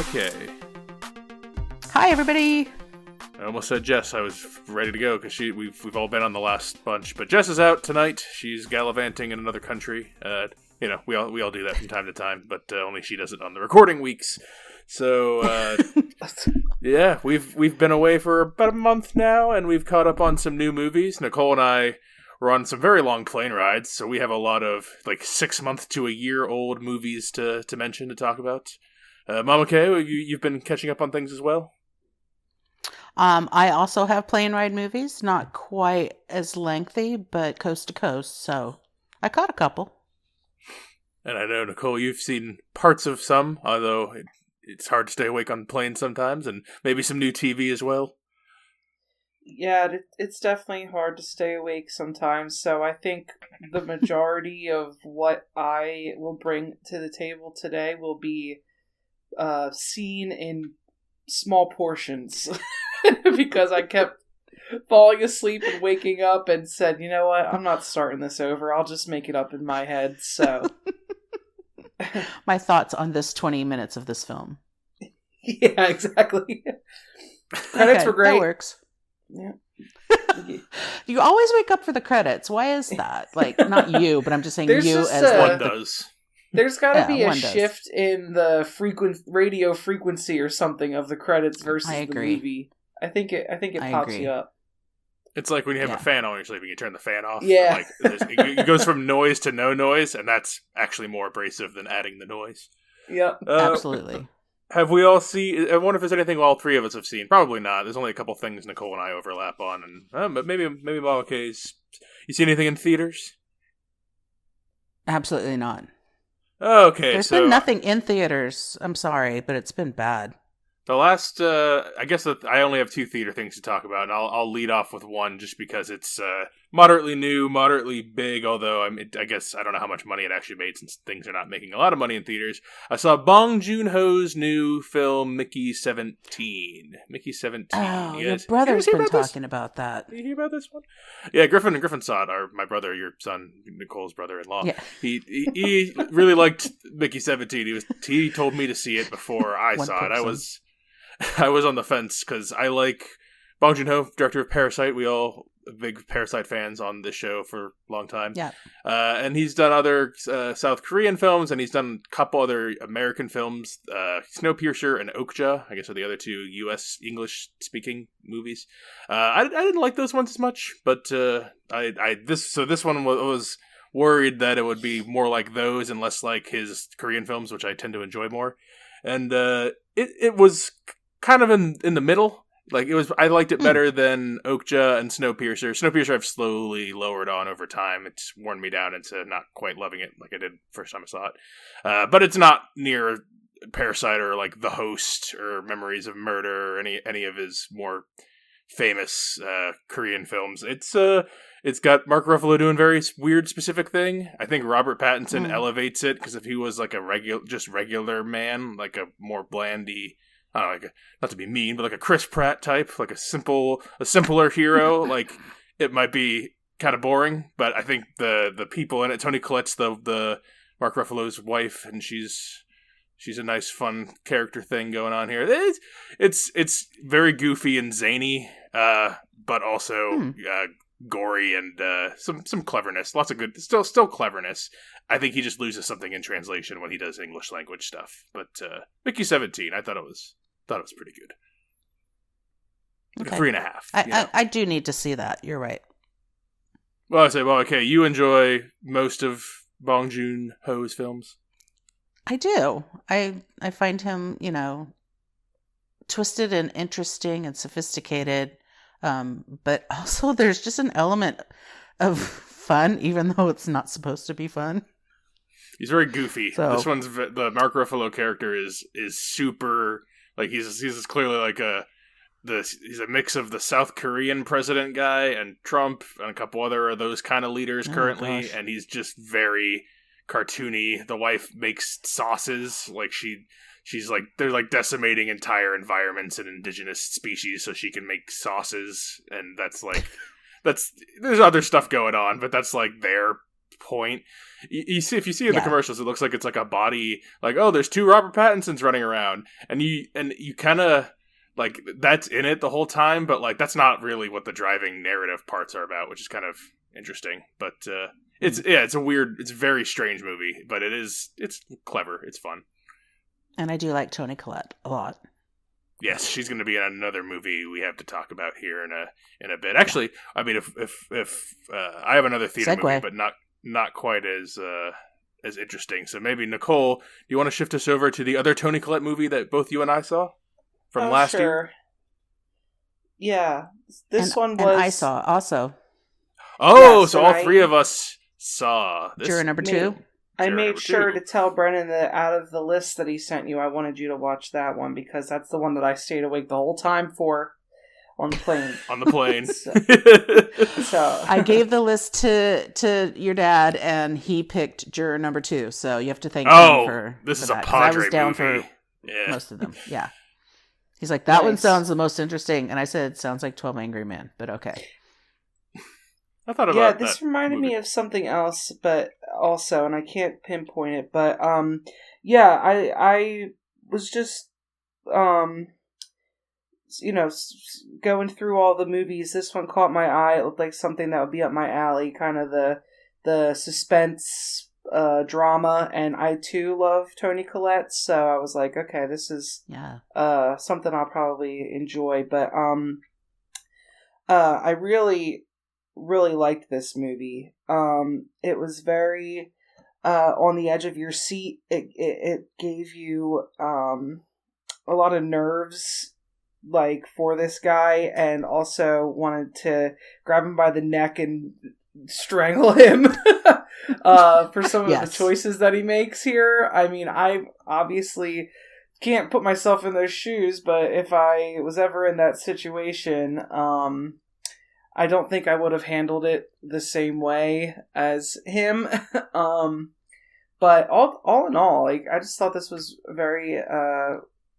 McKay. Hi, everybody. I almost said Jess. I was ready to go because we've all been on the last bunch, but Jess is out tonight. She's gallivanting in another country. We all do that from time to time, but only she does it on the recording weeks. So yeah, we've been away for about a month now, and we've caught up on some new movies. Nicole and I were on some very long plane rides, so we have a lot of 6 month to a year old movies to mention to talk about. Mama Kay, you've been catching up on things as well? I also have plane ride movies, not quite as lengthy, but coast to coast, so I caught a couple. And I know, Nicole, you've seen parts of some, although it's hard to stay awake on planes sometimes, and maybe some new TV as well. Yeah, it's definitely hard to stay awake sometimes, so I think the majority of what I will bring to the table today will be seen in small portions. Because I kept falling asleep and waking up and said, you know what, I'm not starting this over. I'll just make it up in my head, so. My thoughts on this 20 minutes of this film. Yeah, exactly. Credits were great. That works. Yeah. You always wake up for the credits. Why is that? Not you, but I'm just saying There's you just as one does. There's got to be a one does. shift in the radio frequency or something of the credits versus the movie. I think it pops agree. you up. It's like when you have a fan on when you're sleeping, you turn the fan off. Yeah. It goes from noise to no noise, and that's actually more abrasive than adding the noise. Yep. Absolutely. Have we all seen... I wonder if there's anything all three of us have seen. Probably not. There's only a couple things Nicole and I overlap on, and but maybe Mama Kay's... You see anything in theaters? Absolutely not. Okay, There's been nothing in theaters. I'm sorry, but it's been bad. The last, I guess that I only have two theater things to talk about, and I'll lead off with one just because it's moderately new, moderately big, although I guess I don't know how much money it actually made since things are not making a lot of money in theaters. I saw Bong Joon-ho's new film, Mickey 17. Mickey 17. Oh, your brother's been talking about that. Did you hear about this one? Yeah, Griffin saw it, my brother, your son, Nicole's brother-in-law. Yeah. He really liked Mickey 17. He told me to see it before I saw it. I was on the fence because I like Bong Joon-ho, director of Parasite. We all big Parasite fans on this show for a long time. Yeah. And he's done other South Korean films, and he's done a couple other American films. Snowpiercer and Okja, I guess, are the other two U.S. English-speaking movies. I didn't like those ones as much, but this one was worried that it would be more like those and less like his Korean films, which I tend to enjoy more. And it was kind of in the middle. I liked it better than Okja and Snowpiercer. Snowpiercer I've slowly lowered on over time. It's worn me down into not quite loving it like I did first time I saw it. But it's not near Parasite or like The Host or Memories of Murder or any of his more famous Korean films. It's got Mark Ruffalo doing very weird specific thing. I think Robert Pattinson elevates it because if he was like a regular man, like a more blandy, I don't know, not to be mean, but like a Chris Pratt type, like a simpler hero, like it might be kind of boring. But I think the people in it, Toni Collette's the Mark Ruffalo's wife, and she's a nice, fun character thing going on here. It's very goofy and zany, but also gory and some cleverness. Lots of good, still cleverness. I think he just loses something in translation when he does English language stuff. But Mickey 17, I thought it was pretty good. Like okay. 3.5. I do need to see that. You're right. Well, I say, okay, you enjoy most of Bong Joon-ho's films. I do. I find him, twisted and interesting and sophisticated. But also there's just an element of fun, even though it's not supposed to be fun. He's very goofy. So, this one's the Mark Ruffalo character is super like he's clearly like he's a mix of the South Korean president guy and Trump and a couple other of those kind of leaders currently, and he's just very cartoony. The wife makes sauces like she's like they're like decimating entire environments and indigenous species so she can make sauces, and there's other stuff going on, but that's like their point. You see, if you see in the commercials, it looks like it's like a body, like, oh, there's 2 Robert Pattinsons running around, and you kind of like that's in it the whole time, but like that's not really what the driving narrative parts are about, which is kind of interesting. But it's a very strange movie, but it's clever, it's fun, and I do like Toni Collette a lot. Yes, she's going to be in another movie we have to talk about here in a bit. Actually, I mean, if I have another theater movie, but not quite as interesting. So maybe Nicole, do you want to shift us over to the other Toni Collette movie that both you and I saw from last year? Yeah, this one was. And I saw also. Oh, yes, so all 3 of us saw this. Juror number 2. I made sure to tell Brennan that out of the list that he sent you, I wanted you to watch that one because that's the one that I stayed awake the whole time for on the plane. On the plane. So I gave the list to your dad, and he picked Juror number 2. So you have to thank him for this is that, a Padre I was down movie. For most of them. Yeah. He's like, that one sounds the most interesting, and I said, sounds like 12 Angry Men, but okay. I thought about this reminded me of something else, but also, and I can't pinpoint it, but I was just going through all the movies. This one caught my eye. It looked like something that would be up my alley, kind of the suspense drama, and I too love Toni Collette, so I was like, okay, this is something I'll probably enjoy. But I really liked this movie. It was very on the edge of your seat. It gave you a lot of nerves, like, for this guy, and also wanted to grab him by the neck and strangle him for some of the choices that he makes here. I mean, I obviously can't put myself in those shoes, but if I was ever in that situation, I don't think I would have handled it the same way as him. But all in all, like, I just thought this was a very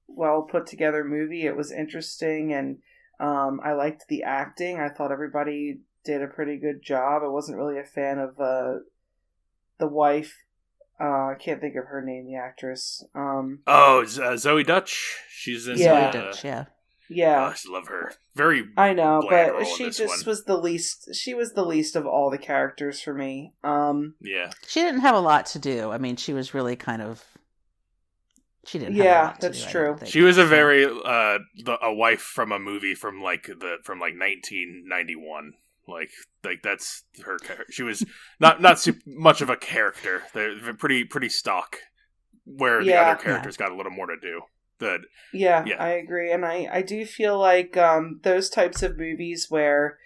well put together movie. It was interesting, and I liked the acting. I thought everybody did a pretty good job. I wasn't really a fan of the wife. I can't think of her name, the actress. Zoe Dutch. She's in Zoe Dutch, yeah. Yeah, I just love her. Very, I know, but she just was the least. She was the least of all the characters for me. Yeah, she didn't have a lot to do. I mean, she was really kind of. She didn't. Have a lot that's to do, true. She was a very a wife from a movie from 1991. Like that's her. She was not much of a character. They're pretty stock. Where the other characters got a little more to do. Yeah, I agree, and I do feel like those types of movies where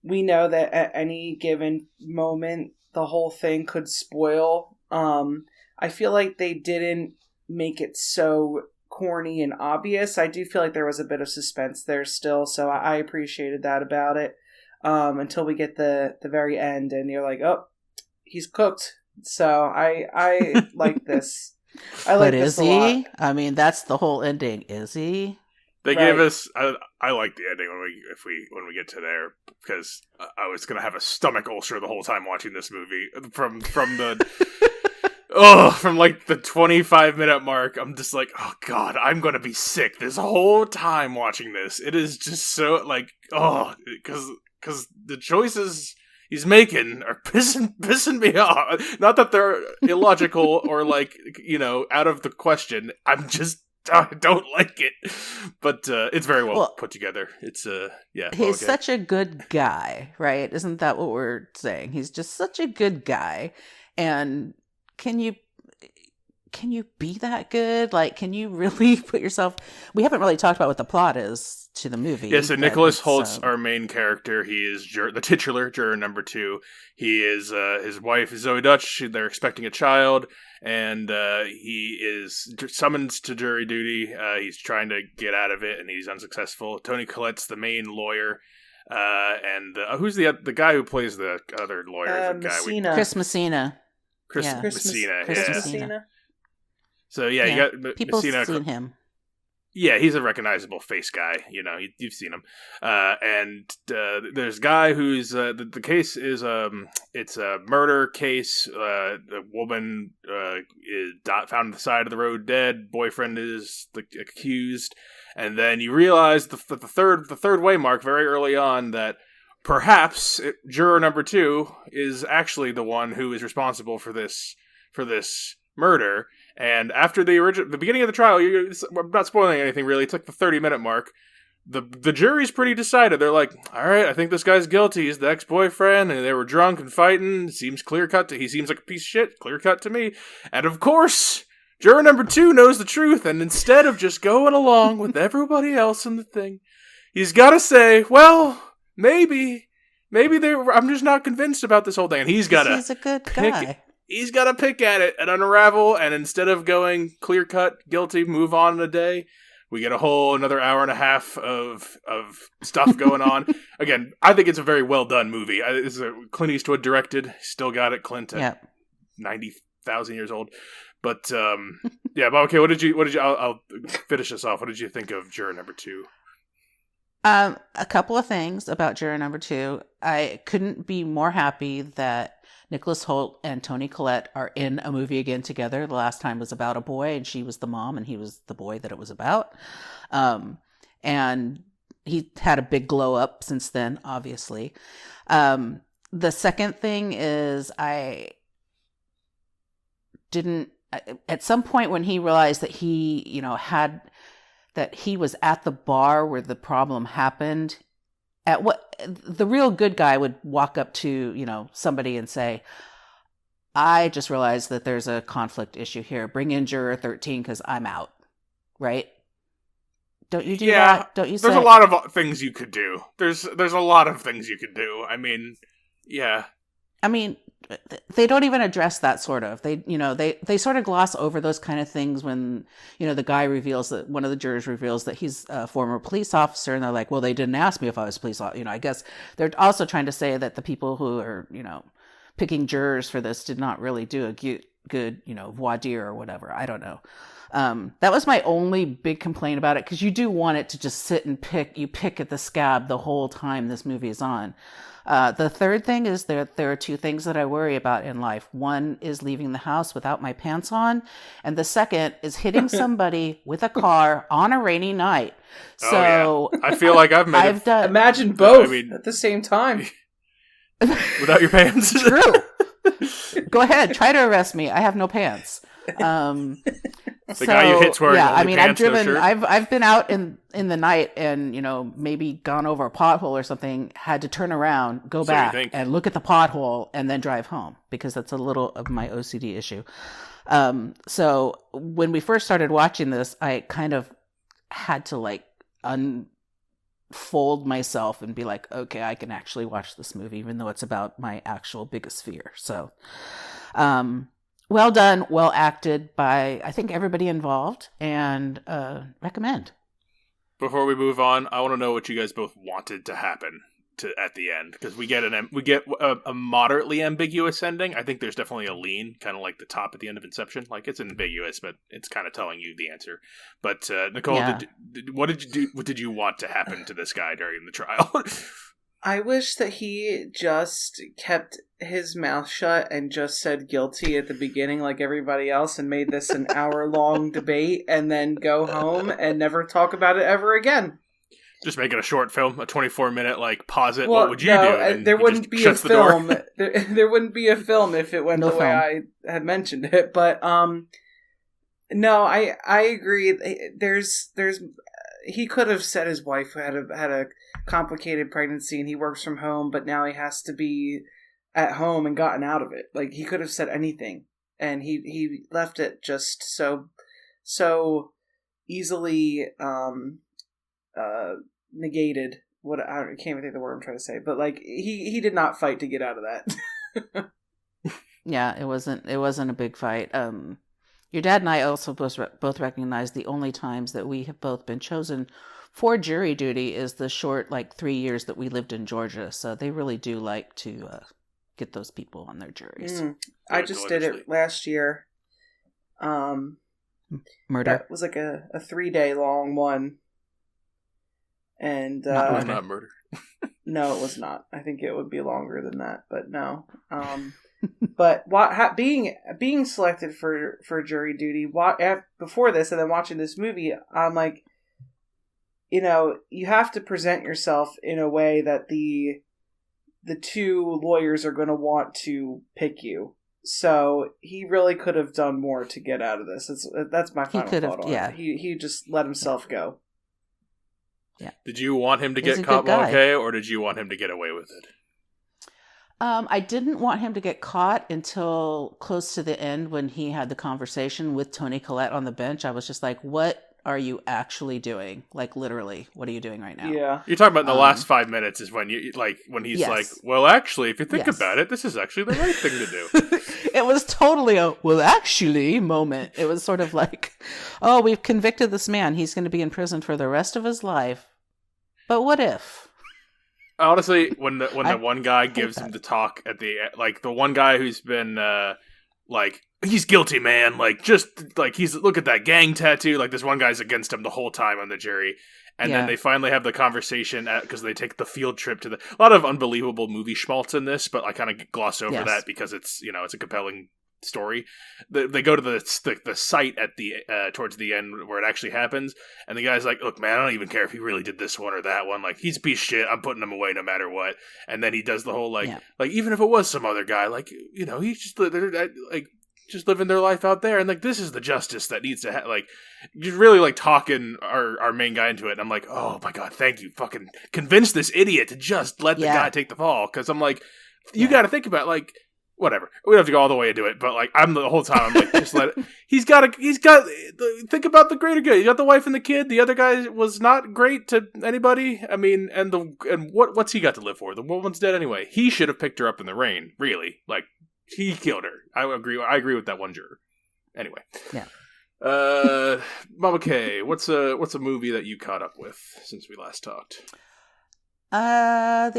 we know that at any given moment the whole thing could spoil. I feel like they didn't make it so corny and obvious. I do feel like there was a bit of suspense there still, so I appreciated that about it. Until we get the very end, and you're like, oh, he's cooked. So I like this. I like this a lot. I mean, that's the whole ending. Is he? They gave us. I like the ending when we get to there, because I was gonna have a stomach ulcer the whole time watching this movie from the. From like the 25-minute mark, I'm just like, oh god, I'm gonna be sick this whole time watching this. It is just so like, because the choices he's making are pissing me off. Not that they're illogical or like, out of the question. I don't like it, but it's very well put together. It's he's such a good guy, right? Isn't that what we're saying? He's just such a good guy, and can you be that good? Like, can you really put yourself... We haven't really talked about what the plot is to the movie. Yeah, so Nicholas Holt's our main character. He is the titular juror number 2. He is his wife is Zoe Dutch. They're expecting a child, and he is summoned to jury duty. He's trying to get out of it, and he's unsuccessful. Toni Collette's the main lawyer. And who's the guy who plays the other lawyer? Messina. Chris Messina. Chris Messina. Messina. So you got people Messina. Seen him. Yeah, he's a recognizable face guy. You've seen him. And there's a guy who's the case is it's a murder case. The woman is found on the side of the road dead. Boyfriend is the accused, and then you realize the third way mark very early on that perhaps juror number 2 is actually the one who is responsible for this murder. And after the beginning of the trial, I'm not spoiling anything really. It's like the 30-minute mark. The jury's pretty decided. They're like, all right, I think this guy's guilty. He's the ex-boyfriend, and they were drunk and fighting. Seems clear-cut. He seems like a piece of shit. Clear-cut to me. And of course, juror number 2 knows the truth, and instead of just going along with everybody else in the thing, he's got to say, well, maybe I'm just not convinced about this whole thing. And he's a good guy. He's got to pick at it and unravel, and instead of going clear-cut, guilty, move on in a day, we get a whole another hour and a half of stuff going on. Again, I think it's a very well-done movie. This is a Clint Eastwood directed. Still got it, Clint, at 90,000 years old. But, yeah, but okay, what did you, I'll finish this off. What did you think of juror number 2? A couple of things about juror number 2. I couldn't be more happy that Nicholas Hoult and Toni Collette are in a movie again together. The last time was about a boy, and she was the mom, and he was the boy that it was about. And he had a big glow up since then, obviously. The second thing is at some point when he realized that he, that he was at the bar where the problem happened, the real good guy would walk up to, somebody and say, I just realized that there's a conflict issue here. Bring in juror 13 because I'm out. Right? Don't you do that? Don't you say? There's a lot of things you could do. There's a lot of things you could do. I mean, yeah. I mean, they don't even address that sort of. They sort of gloss over those kind of things when, the guy reveals that one of the jurors reveals that he's a former police officer, and they're like, well, they didn't ask me if I was a police officer. I guess they're also trying to say that the people who are, picking jurors for this did not really do a good, voir dire or whatever. I don't know. That was my only big complaint about it, because you do want it to just sit and pick at the scab the whole time this movie is on. The third thing is there are 2 things that I worry about in life. One is leaving the house without my pants on, and the second is hitting somebody with a car on a rainy night. So I feel like I've done. Imagine both at the same time. Without your pants. True. Go ahead, try to arrest me. I have no pants. The guy you hit's wearing only pants, no shirt. I've been out in the night and, maybe gone over a pothole or something, had to turn around, go back and look at the pothole and then drive home, because that's a little of my OCD issue. So when we first started watching this, I kind of had to unfold myself and be like, okay, I can actually watch this movie, even though it's about my actual biggest fear. So, well done, well acted by, I think, everybody involved, and recommend. Before we move on, I want to know what you guys both wanted to happen at the end, because we get a moderately ambiguous ending. I think there's definitely a lean, kind of like the top at the end of Inception. Like, it's ambiguous, but it's kind of telling you the answer. But Nicole, what did you want to happen to this guy during the trial? I wish that he just kept his mouth shut and just said guilty at the beginning like everybody else, and made this an hour-long debate, and then go home and never talk about it ever again. Just make it a short film, a 24-minute, pause it. Well, what would you do? And there wouldn't be a film. There wouldn't be a film if it went the way I had mentioned it. But no, I agree. He could have said his wife had a complicated pregnancy and he works from home, but now he has to be at home and gotten out of it. Like, he could have said anything, and he left it just so easily negated. What I can't even think of the word I'm trying to say, but he did not fight to get out of that. Yeah, it wasn't a big fight. Your dad and I also both recognize the only times that we have both been chosen for jury duty is the short 3 years that we lived in Georgia. So they really do like to get those people on their juries. I just did it last year. Murder. That was like a 3-day long one. And It was not murder. no, it was not. I think it would be longer than that, but no. But being selected for jury duty before this and then watching this movie, I'm like, you have to present yourself in a way that the two lawyers are going to want to pick you. So he really could have done more to get out of this. That's my final thought on it. He just let himself go. Yeah. Did you want him to get caught okay, or did you want him to get away with it? I didn't want him to get caught until close to the end when he had the conversation with Toni Collette on the bench. I was just like, what are you actually doing? Like, literally, what are you doing right now? Yeah. You're talking about in the last 5 minutes is when when he's yes. like, well, actually, if you think about it, this is actually the right thing to do. It was totally a, well, actually moment. It was sort of like, oh, we've convicted this man. He's going to be in prison for the rest of his life. But what if? Honestly, when the one guy gives him the talk at the the one guy who's been he's guilty, man. He's look at that gang tattoo. Like this one guy's against him the whole time on the jury, and then they finally have the conversation because they take the field trip to a lot of unbelievable movie schmaltz in this, but I kind of gloss over that because it's it's a compelling story. They go to the site at the towards the end where it actually happens, and the guy's like, look man, I don't even care if he really did this one or that one, like he's a piece of shit, I'm putting him away no matter what. And then he does the whole even if it was some other guy, he's just living their life out there, and this is the justice that needs to just really talking our main guy into it. And I'm like, oh my god, thank you, fucking convince this idiot to just let the guy take the fall, because I'm like, you got to think about whatever. We don't have to go all the way into it, but I'm the whole time I'm like, just let it. He's got think about the greater good. You got the wife and the kid. The other guy was not great to anybody. I mean, and what's he got to live for? The woman's dead anyway. He should have picked her up in the rain. Really, he killed her. I agree with that one juror. Anyway, Mama K, what's a movie that you caught up with since we last talked? I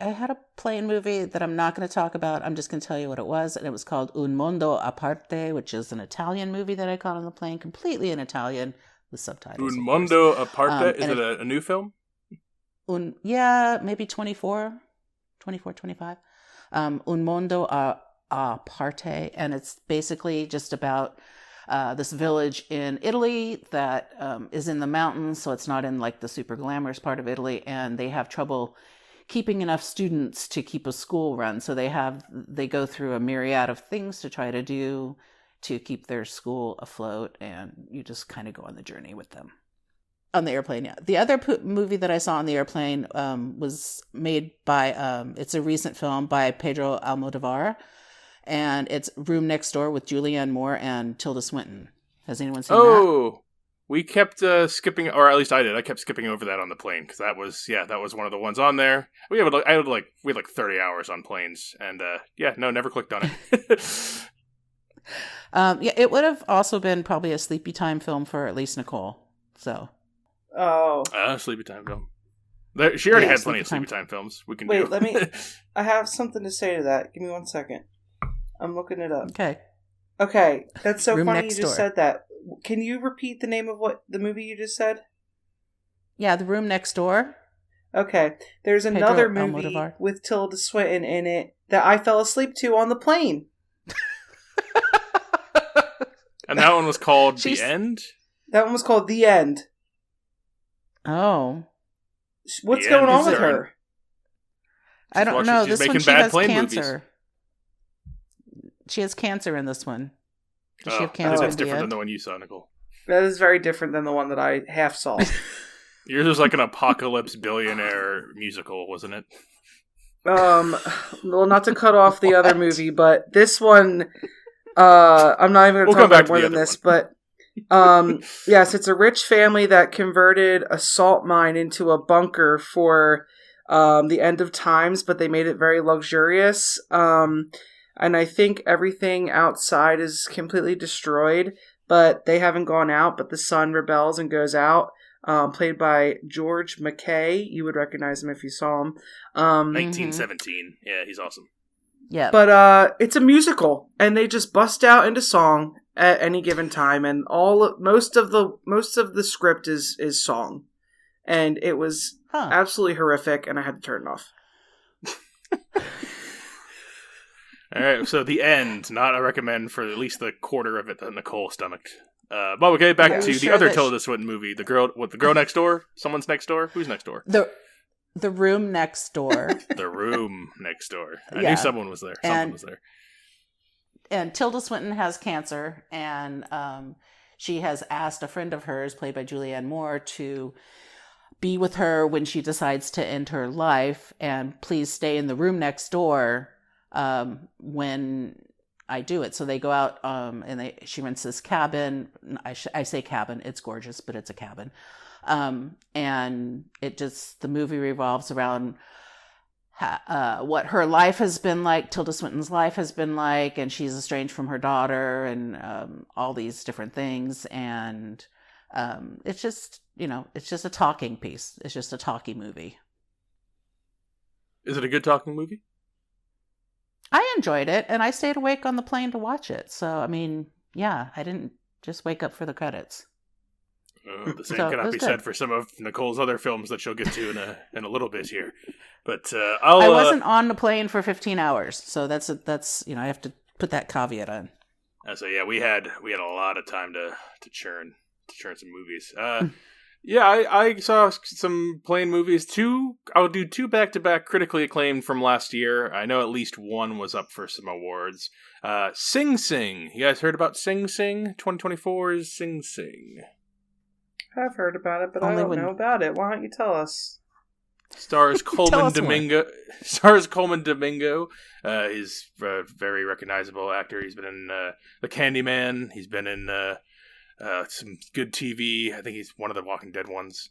had a plane movie that I'm not going to talk about. I'm just going to tell you what it was, and it was called Un Mondo a Parte, which is an Italian movie that I caught on the plane, completely in Italian with subtitles. Un Mondo a Parte, is it a new film? Maybe 24, 25. Un Mondo a Parte, and it's basically just about this village in Italy that is in the mountains, so it's not in the super glamorous part of Italy, and they have trouble keeping enough students to keep a school run. So they go through a myriad of things to try to do to keep their school afloat, and you just kind of go on the journey with them. On the airplane, yeah. The other movie that I saw on the airplane was made by, it's a recent film by Pedro Almodovar, and it's Room Next Door with Julianne Moore and Tilda Swinton. Has anyone seen that? Oh, we kept skipping, or at least I did. I kept skipping over that on the plane because that was one of the ones on there. We had 30 hours on planes, and never clicked on it. It would have also been probably a sleepy time film for at least Nicole. So. Oh. Sleepy time film. She already had plenty of sleepy time films. We can Wait, let me. I have something to say to that. Give me 1 second. I'm looking it up. Okay. That's so funny you just said that. Can you repeat the name of what the movie you just said? Yeah, The Room Next Door. Okay. There's another movie with Tilda Swinton in it that I fell asleep to on the plane. And that one was called The End? That one was called The End. Oh. What's going on with her? I don't know. She's this one she has cancer. Movies. She has cancer in this one. Does she have cancer? That's different than than the one you saw, Nicole. That is very different than the one that I half saw. Yours was like an apocalypse billionaire musical, wasn't it? Well, not to cut off the other movie, but this one, I'm not even going to talk about more than this, but yes, it's a rich family that converted a salt mine into a bunker for the end of times, but they made it very luxurious. And I think everything outside is completely destroyed, but they haven't gone out, but the son rebels and goes out, played by George McKay. You would recognize him if you saw him. 1917. Yeah, he's awesome. Yeah. But it's a musical, and they just bust out into song, at any given time, and most of the script is song, and it was absolutely horrific, and I had to turn it off. All right, so the end, not a recommend for at least the quarter of it that Nicole stomached. But okay, back to the other Tilda Swinton movie, the girl next door. Someone's next door. Who's next door? The room next door. The room next door. I knew someone was there. Something was there. And Tilda Swinton has cancer, and she has asked a friend of hers, played by Julianne Moore, to be with her when she decides to end her life, and please stay in the room next door when I do it. So they go out, and she rents this cabin. I say cabin, it's gorgeous, but it's a cabin. And the movie revolves around what her life has been like, Tilda Swinton's life has been like, and she's estranged from her daughter, and all these different things. And it's just, it's just a talking piece. It's just a talky movie. Is it a good talking movie? I enjoyed it, and I stayed awake on the plane to watch it. So, I mean, yeah, I didn't just wake up for the credits. The same cannot be said for some of Nicole's other films that she'll get to in a little bit here. But I wasn't on the plane for 15 hours, so that's I have to put that caveat on. So yeah, we had a lot of time to churn some movies. Yeah, I saw some plane movies. I'll do two back-to-back critically acclaimed from last year. I know at least one was up for some awards. Sing Sing. You guys heard about Sing Sing? 2024's Sing Sing. I've heard about it, but I don't know about it. Why don't you tell us? Stars Coleman Domingo. Stars Coleman Domingo. He's a very recognizable actor. He's been in The Candyman. He's been in some good TV. I think he's one of the Walking Dead ones.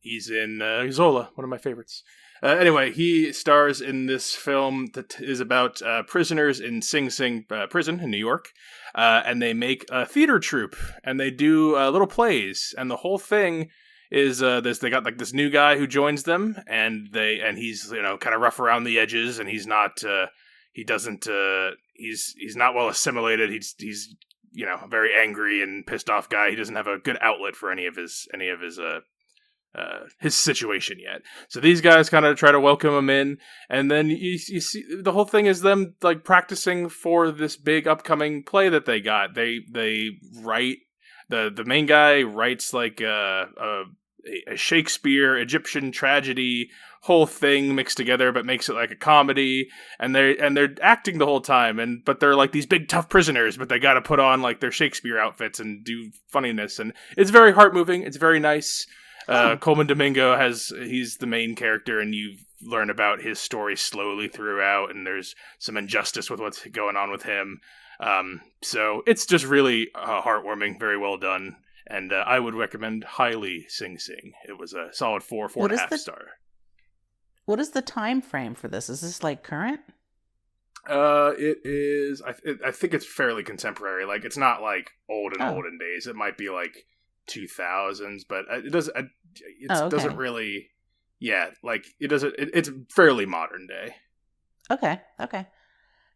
He's in Zola, one of my favorites. Anyway, he stars in this film that is about prisoners in Sing Sing prison in New York. And they make a theater troupe, and they do little plays, and the whole thing is they got like this new guy who joins them, and he's kind of rough around the edges, and he's not well assimilated. He's a very angry and pissed off guy. He doesn't have a good outlet for any of his situation yet. So these guys kind of try to welcome him in, and then you see the whole thing is them like practicing for this big upcoming play that they got. They write the main guy writes like a Shakespeare Egyptian tragedy whole thing mixed together, but makes it like a comedy, and they're acting the whole time, but they're like these big tough prisoners, but they got to put on like their Shakespeare outfits and do funniness, and it's very heart moving. It's very nice. Coleman Domingo he's the main character, and you learn about his story slowly throughout, and there's some injustice with what's going on with him. So it's just really heartwarming, very well done, and I would recommend highly Sing Sing. It was a solid 4.5 star. What is the time frame for this? Is this like current? It is. I think it's fairly contemporary. Like it's not like olden days. It might be like 2000s, but it doesn't really. Yeah, like it doesn't. It's fairly modern day. Okay.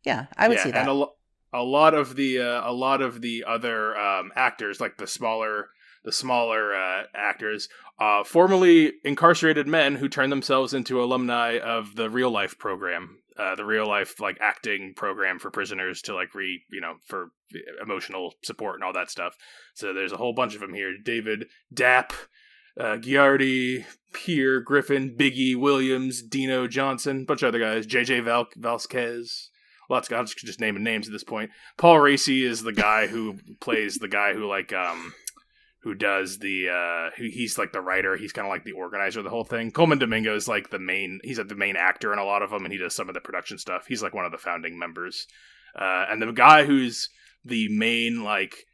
Yeah, I would see that. And a lot of the other actors, like the smaller actors, formerly incarcerated men who turned themselves into alumni of the real life program, the real life like acting program for prisoners to like for emotional support and all that stuff. So there's a whole bunch of them here: David Dapp, Giardi, Pierre Griffin, Biggie Williams, Dino Johnson, bunch of other guys, JJ Vasquez. Lots of guys, just naming names at this point. Paul Raci is the guy who plays the guy who like who does he's like the writer. He's kind of like the organizer of the whole thing. Coleman Domingo is like he's like the main actor in a lot of them, and he does some of the production stuff. He's like one of the founding members. And the guy who's the main like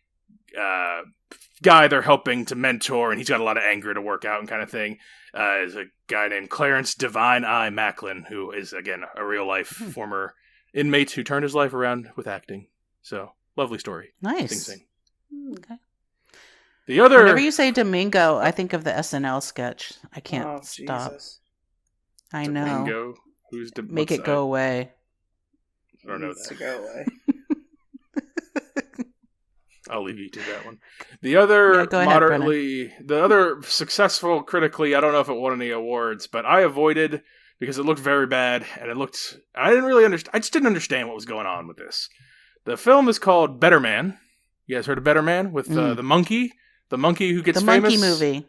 guy they're helping to mentor, and he's got a lot of anger to work out and kind of thing, is a guy named Clarence Divine Eye Macklin, who is again a real life former inmate who turned his life around with acting. So lovely story. Nice. Sing. Okay. The other. Whenever you say Domingo, I think of the SNL sketch. I can't stop. Jesus. I know. Domingo. Who's Make it go away. I don't know that. To go away. I'll leave you to that one. The other go ahead, the other successful critically, I don't know if it won any awards, but I avoided because it looked very bad, and I didn't really understand. I just didn't understand what was going on with this. The film is called Better Man. You guys heard of Better Man with the monkey who gets famous? The monkey movie.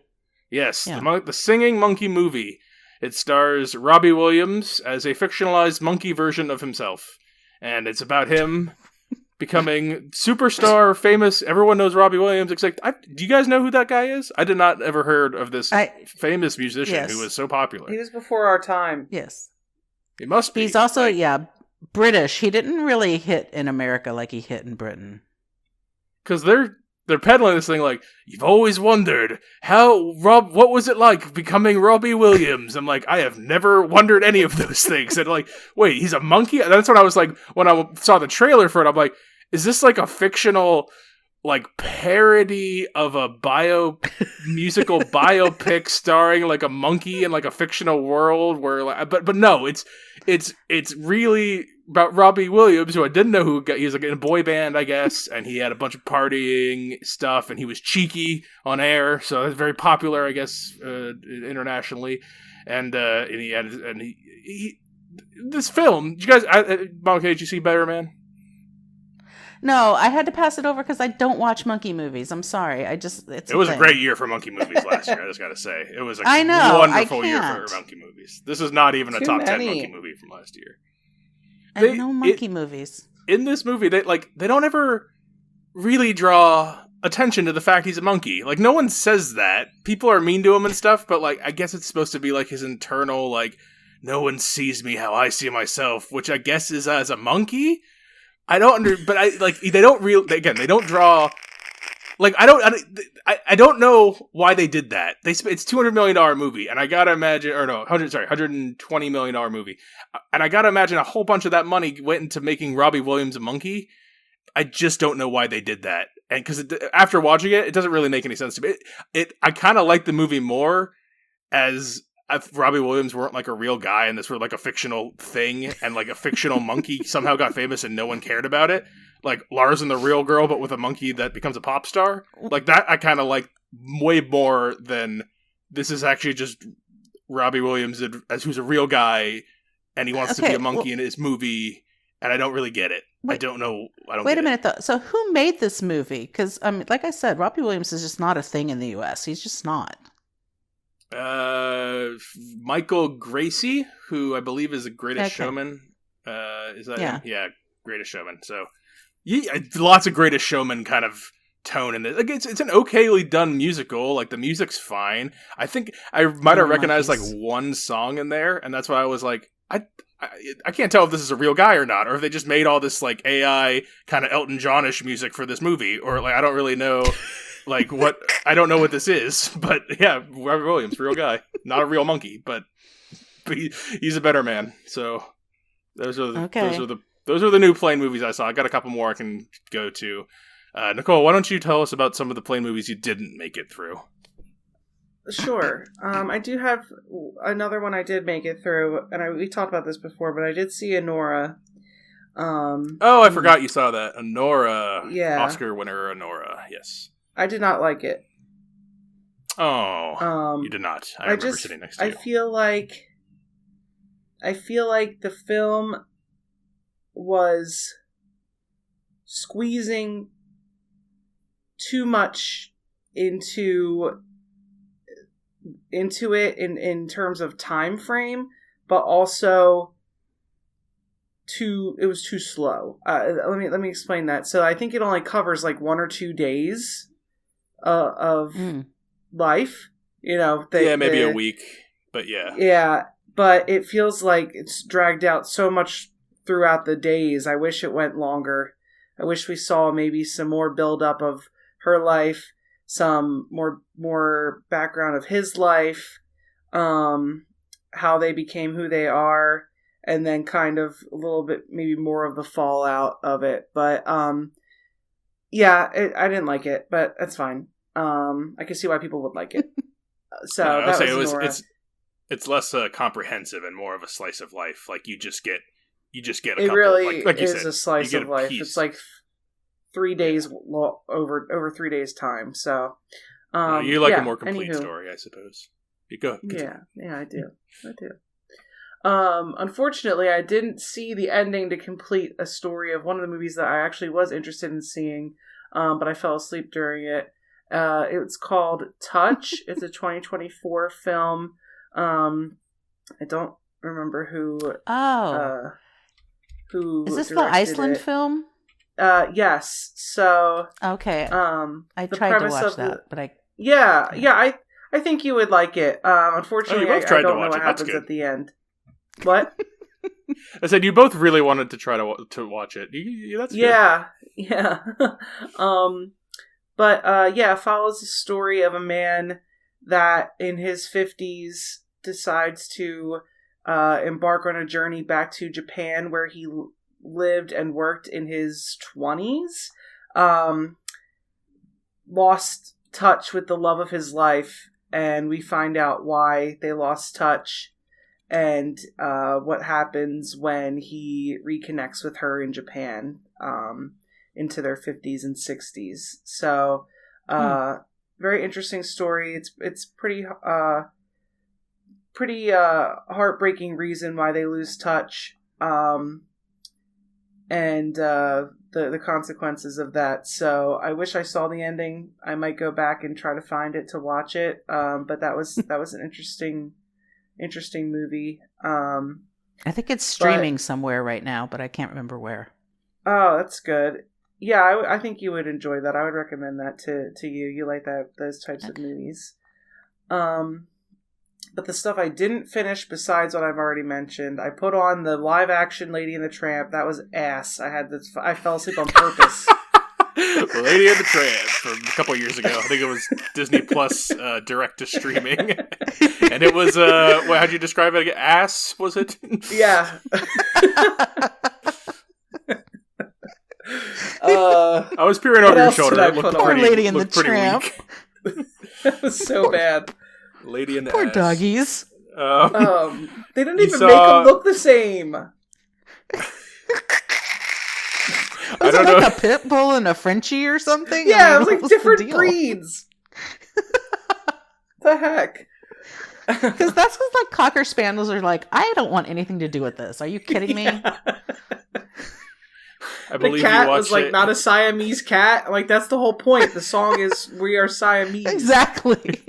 Yes, yeah. The singing monkey movie. It stars Robbie Williams as a fictionalized monkey version of himself, and it's about him becoming superstar, famous. Everyone knows Robbie Williams. Except, do you guys know who that guy is? I did not ever heard of this famous musician who was so popular. He was before our time. Yes. He must be. He's also, British. He didn't really hit in America like he hit in Britain. Because they're peddling this thing like, you've always wondered what was it like becoming Robbie Williams? I'm like, I have never wondered any of those things. And like, wait, he's a monkey? That's what I was like, when I saw the trailer for it, I'm like, is this like a fictional, like, parody of a musical biopic starring like a monkey in like a fictional world where, like, but no, it's really about Robbie Williams, who I didn't know he was like in a boy band, I guess, and he had a bunch of partying stuff, and he was cheeky on air, so that's very popular, I guess, internationally. And this film, did you guys, Monica, did you see Better Man? No, I had to pass it over because I don't watch monkey movies. I'm sorry. It was a great year for monkey movies last year, I just gotta say. It was a wonderful year for monkey movies. This is not even a top 10 monkey movie from last year. No monkey movies. In this movie, they don't ever really draw attention to the fact he's a monkey. Like, no one says that. People are mean to him and stuff, but like, I guess it's supposed to be like his internal, like, no one sees me how I see myself, which I guess is as a monkey. I don't they don't draw, like, I don't know why they did that. It's $200 million movie, and I gotta imagine, $120 million movie, and I gotta imagine a whole bunch of that money went into making Robbie Williams a monkey. I just don't know why they did that, and because after watching it, it doesn't really make any sense to me. I kind of like the movie more as if Robbie Williams weren't like a real guy and this were like a fictional thing, and like a fictional monkey somehow got famous and no one cared about it. Like Lars and the Real Girl, but with a monkey that becomes a pop star. Like that I kind of like way more than this is actually just Robbie Williams who's a real guy and he wants to be a monkey in his movie, and I don't really get it. I don't know. Wait a minute, though. So who made this movie? Because, like I said, Robbie Williams is just not a thing in the U.S. He's just not. Michael Gracie, who I believe is the Greatest Showman. Is that him? Yeah, Greatest Showman. So, lots of Greatest Showman kind of tone in it. Like it's an okayly done musical. Like the music's fine. I think I might have recognized like one song in there, and that's why I was like, I can't tell if this is a real guy or not, or if they just made all this like AI kind of Elton John-ish music for this movie, or like I don't really know. Like what? I don't know what this is, but yeah, Robbie Williams, real guy, not a real monkey, but he's a better man. So those are the new plane movies I saw. I got a couple more I can go to. Nicole, why don't you tell us about some of the plane movies you didn't make it through? Sure. I do have another one I did make it through, and we talked about this before, but I did see Anora. I forgot you saw that. Anora. Yeah. Oscar winner Anora, yes. I did not like it. Oh, you did not. I remember sitting next to you. I feel like the film was squeezing too much into it in terms of time frame, but also it was too slow. Let me explain that. So I think it only covers like 1 or 2 days of life, maybe a week, but but it feels like it's dragged out so much throughout the days. I wish it went longer. I wish we saw maybe some more build up of her life, some more background of his life, how they became who they are, and then kind of a little bit maybe more of the fallout of it. But I didn't like it, but that's fine. I can see why people would like it. So I'll say it's less comprehensive and more of a slice of life. Like you just get a couple. Really like you is said, a slice of life. It's like 3 days over 3 days time. So you like a more complete story, I suppose. You go. Yeah, I do. Unfortunately, I didn't see the ending to complete a story of one of the movies that I actually was interested in seeing, but I fell asleep during it. It's called Touch. It's a 2024 film. I don't remember who. Who is this the Iceland film? Yes. So okay. I tried to watch that, but I. Yeah. I think you would like it. Unfortunately, I don't know what happens at the end. What? I said you both really wanted to try to watch it. That's good. Yeah. It follows the story of a man that in his 50s decides to embark on a journey back to Japan where he lived and worked in his 20s. Lost touch with the love of his life, and we find out why they lost touch and what happens when he reconnects with her in Japan into their 50s and 60s. So very interesting story. It's pretty heartbreaking reason why they lose touch, and the consequences of that. So I wish I saw the ending. I might go back and try to find it to watch it. But that was an interesting movie. I think it's streaming somewhere right now, but I can't remember where. Oh, that's good. Yeah, I think you would enjoy that. I would recommend that to you. You like those types of movies. But the stuff I didn't finish, besides what I've already mentioned, I put on the live action Lady and the Tramp. That was ass. I fell asleep on purpose. Lady and the Tramp from a couple years ago. I think it was Disney Plus direct to streaming, and it was how'd you describe it again? Ass, was it? Yeah. I was peering over your shoulder. It looked Poor Lady and the Tramp. That was so bad. Lady and the Poor ass. Doggies. They didn't even make them look the same. Was it like a pit bull and a Frenchie or something? Yeah, it was like different breeds. The heck? Because that's what like Cocker Spaniels are like. I don't want anything to do with this. Are you kidding me? I believe the cat you watched was like it. Not a Siamese cat. Like that's the whole point. The song is "We Are Siamese." Exactly.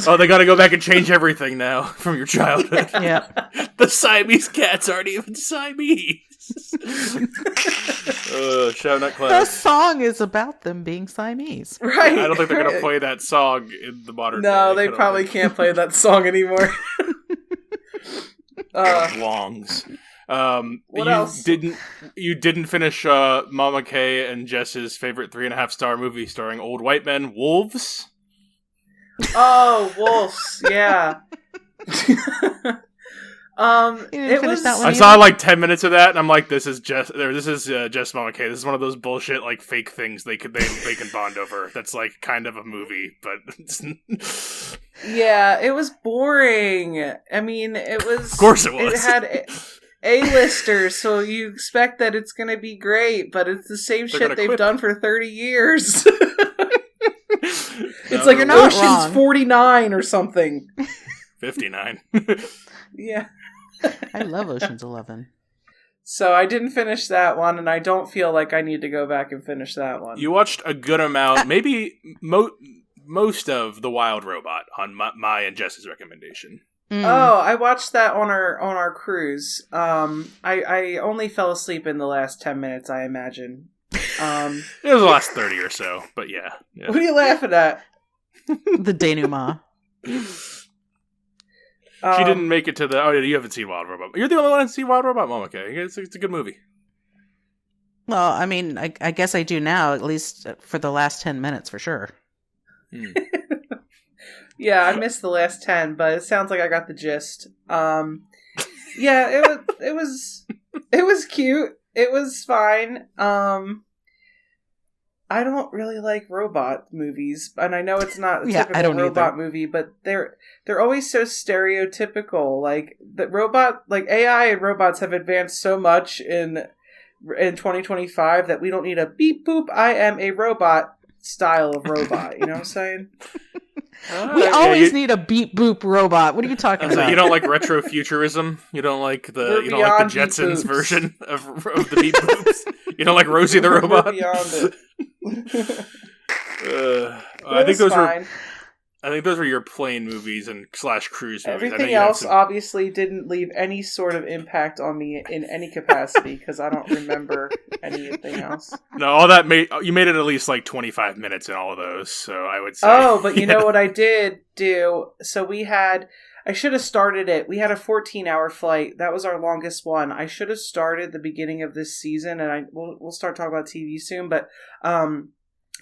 Oh, they got to go back and change everything now from your childhood. Yeah. The Siamese cats aren't even Siamese. Shout out The class. song is about them being Siamese. Right. I don't think they're going to play that song in the modern day. No, they probably can't play that song anymore. Longs. What else? You didn't finish Mama Kay and Jess's favorite 3.5-star movie starring old white men, Wolves? Oh, Wolves, yeah. I saw like 10 minutes of that, and I'm like, this is Jess Mama Kay. This is one of those bullshit like fake things they can bond over. That's like kind of a movie, but yeah, it was boring. I mean, it was. Of course, it was. It had A-listers, so you expect that it's going to be great, but it's the same shit they've done for 30 years. It's like Ocean's 49 or something. 59. Yeah. I love Ocean's 11. So I didn't finish that one, and I don't feel like I need to go back and finish that one. You watched a good amount, maybe most of The Wild Robot on my and Jess's recommendation. Mm. Oh, I watched that on our cruise. I only fell asleep in the last 10 minutes, I imagine. It was the last 30 or so, but yeah. What are you laughing at? The denouement. She didn't make it to the... Oh, you haven't seen Wild Robot. You're the only one to see Wild Robot, Mom. Okay, it's a good movie. Well, I mean, I guess I do now, at least for the last 10 minutes, for sure. Yeah, I missed the last 10, but it sounds like I got the gist. Yeah, it was cute. It was fine. I don't really like robot movies, and I know it's not a typical robot movie, but they're always so stereotypical. Like the robot, like AI and robots have advanced so much in in 2025 that we don't need a beep boop, I am a robot style of robot. You know what I'm saying? We always need a beep boop robot. What are you talking about? You don't like retrofuturism? You don't like the Jetsons version of the beep boops? You don't like Rosie the robot? We're beyond it. I think those were your plane movies and / cruise movies. Everything else obviously didn't leave any sort of impact on me in any capacity because I don't remember anything else. No, all that you made it at least like 25 minutes in all of those, so I would say. Oh, but you know what I did do? So I should have started it. We had a 14-hour flight. That was our longest one. I should have started the beginning of this season, and we'll start talking about TV soon. But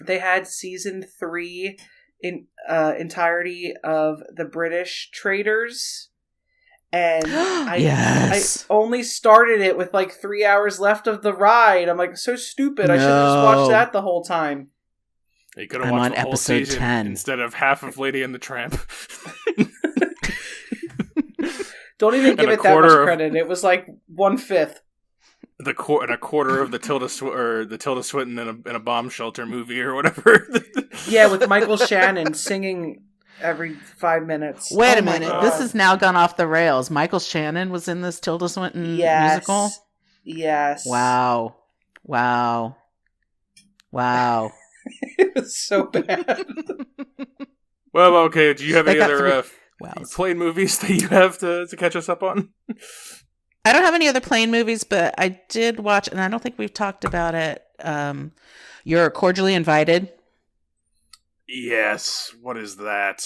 they had season 3 in entirety of the British Traitors, and I only started it with like 3 hours left of the ride. I'm like, so stupid. I should have just watched that the whole time. You could have watched the whole episode season 10 instead of half of Lady and the Tramp. Don't even give it that much credit. It was like 1/5. And a quarter of the Tilda Swinton in a bomb shelter movie or whatever. Yeah, with Michael Shannon singing every 5 minutes. Wait a minute. This has now gone off the rails. Michael Shannon was in this Tilda Swinton musical? Yes. Wow. It was so bad. Well, okay. Do you have any other plane movies that you have to catch us up on? I don't have any other plane movies, but I did watch, and I don't think we've talked about it. You're Cordially Invited. Yes. What is that?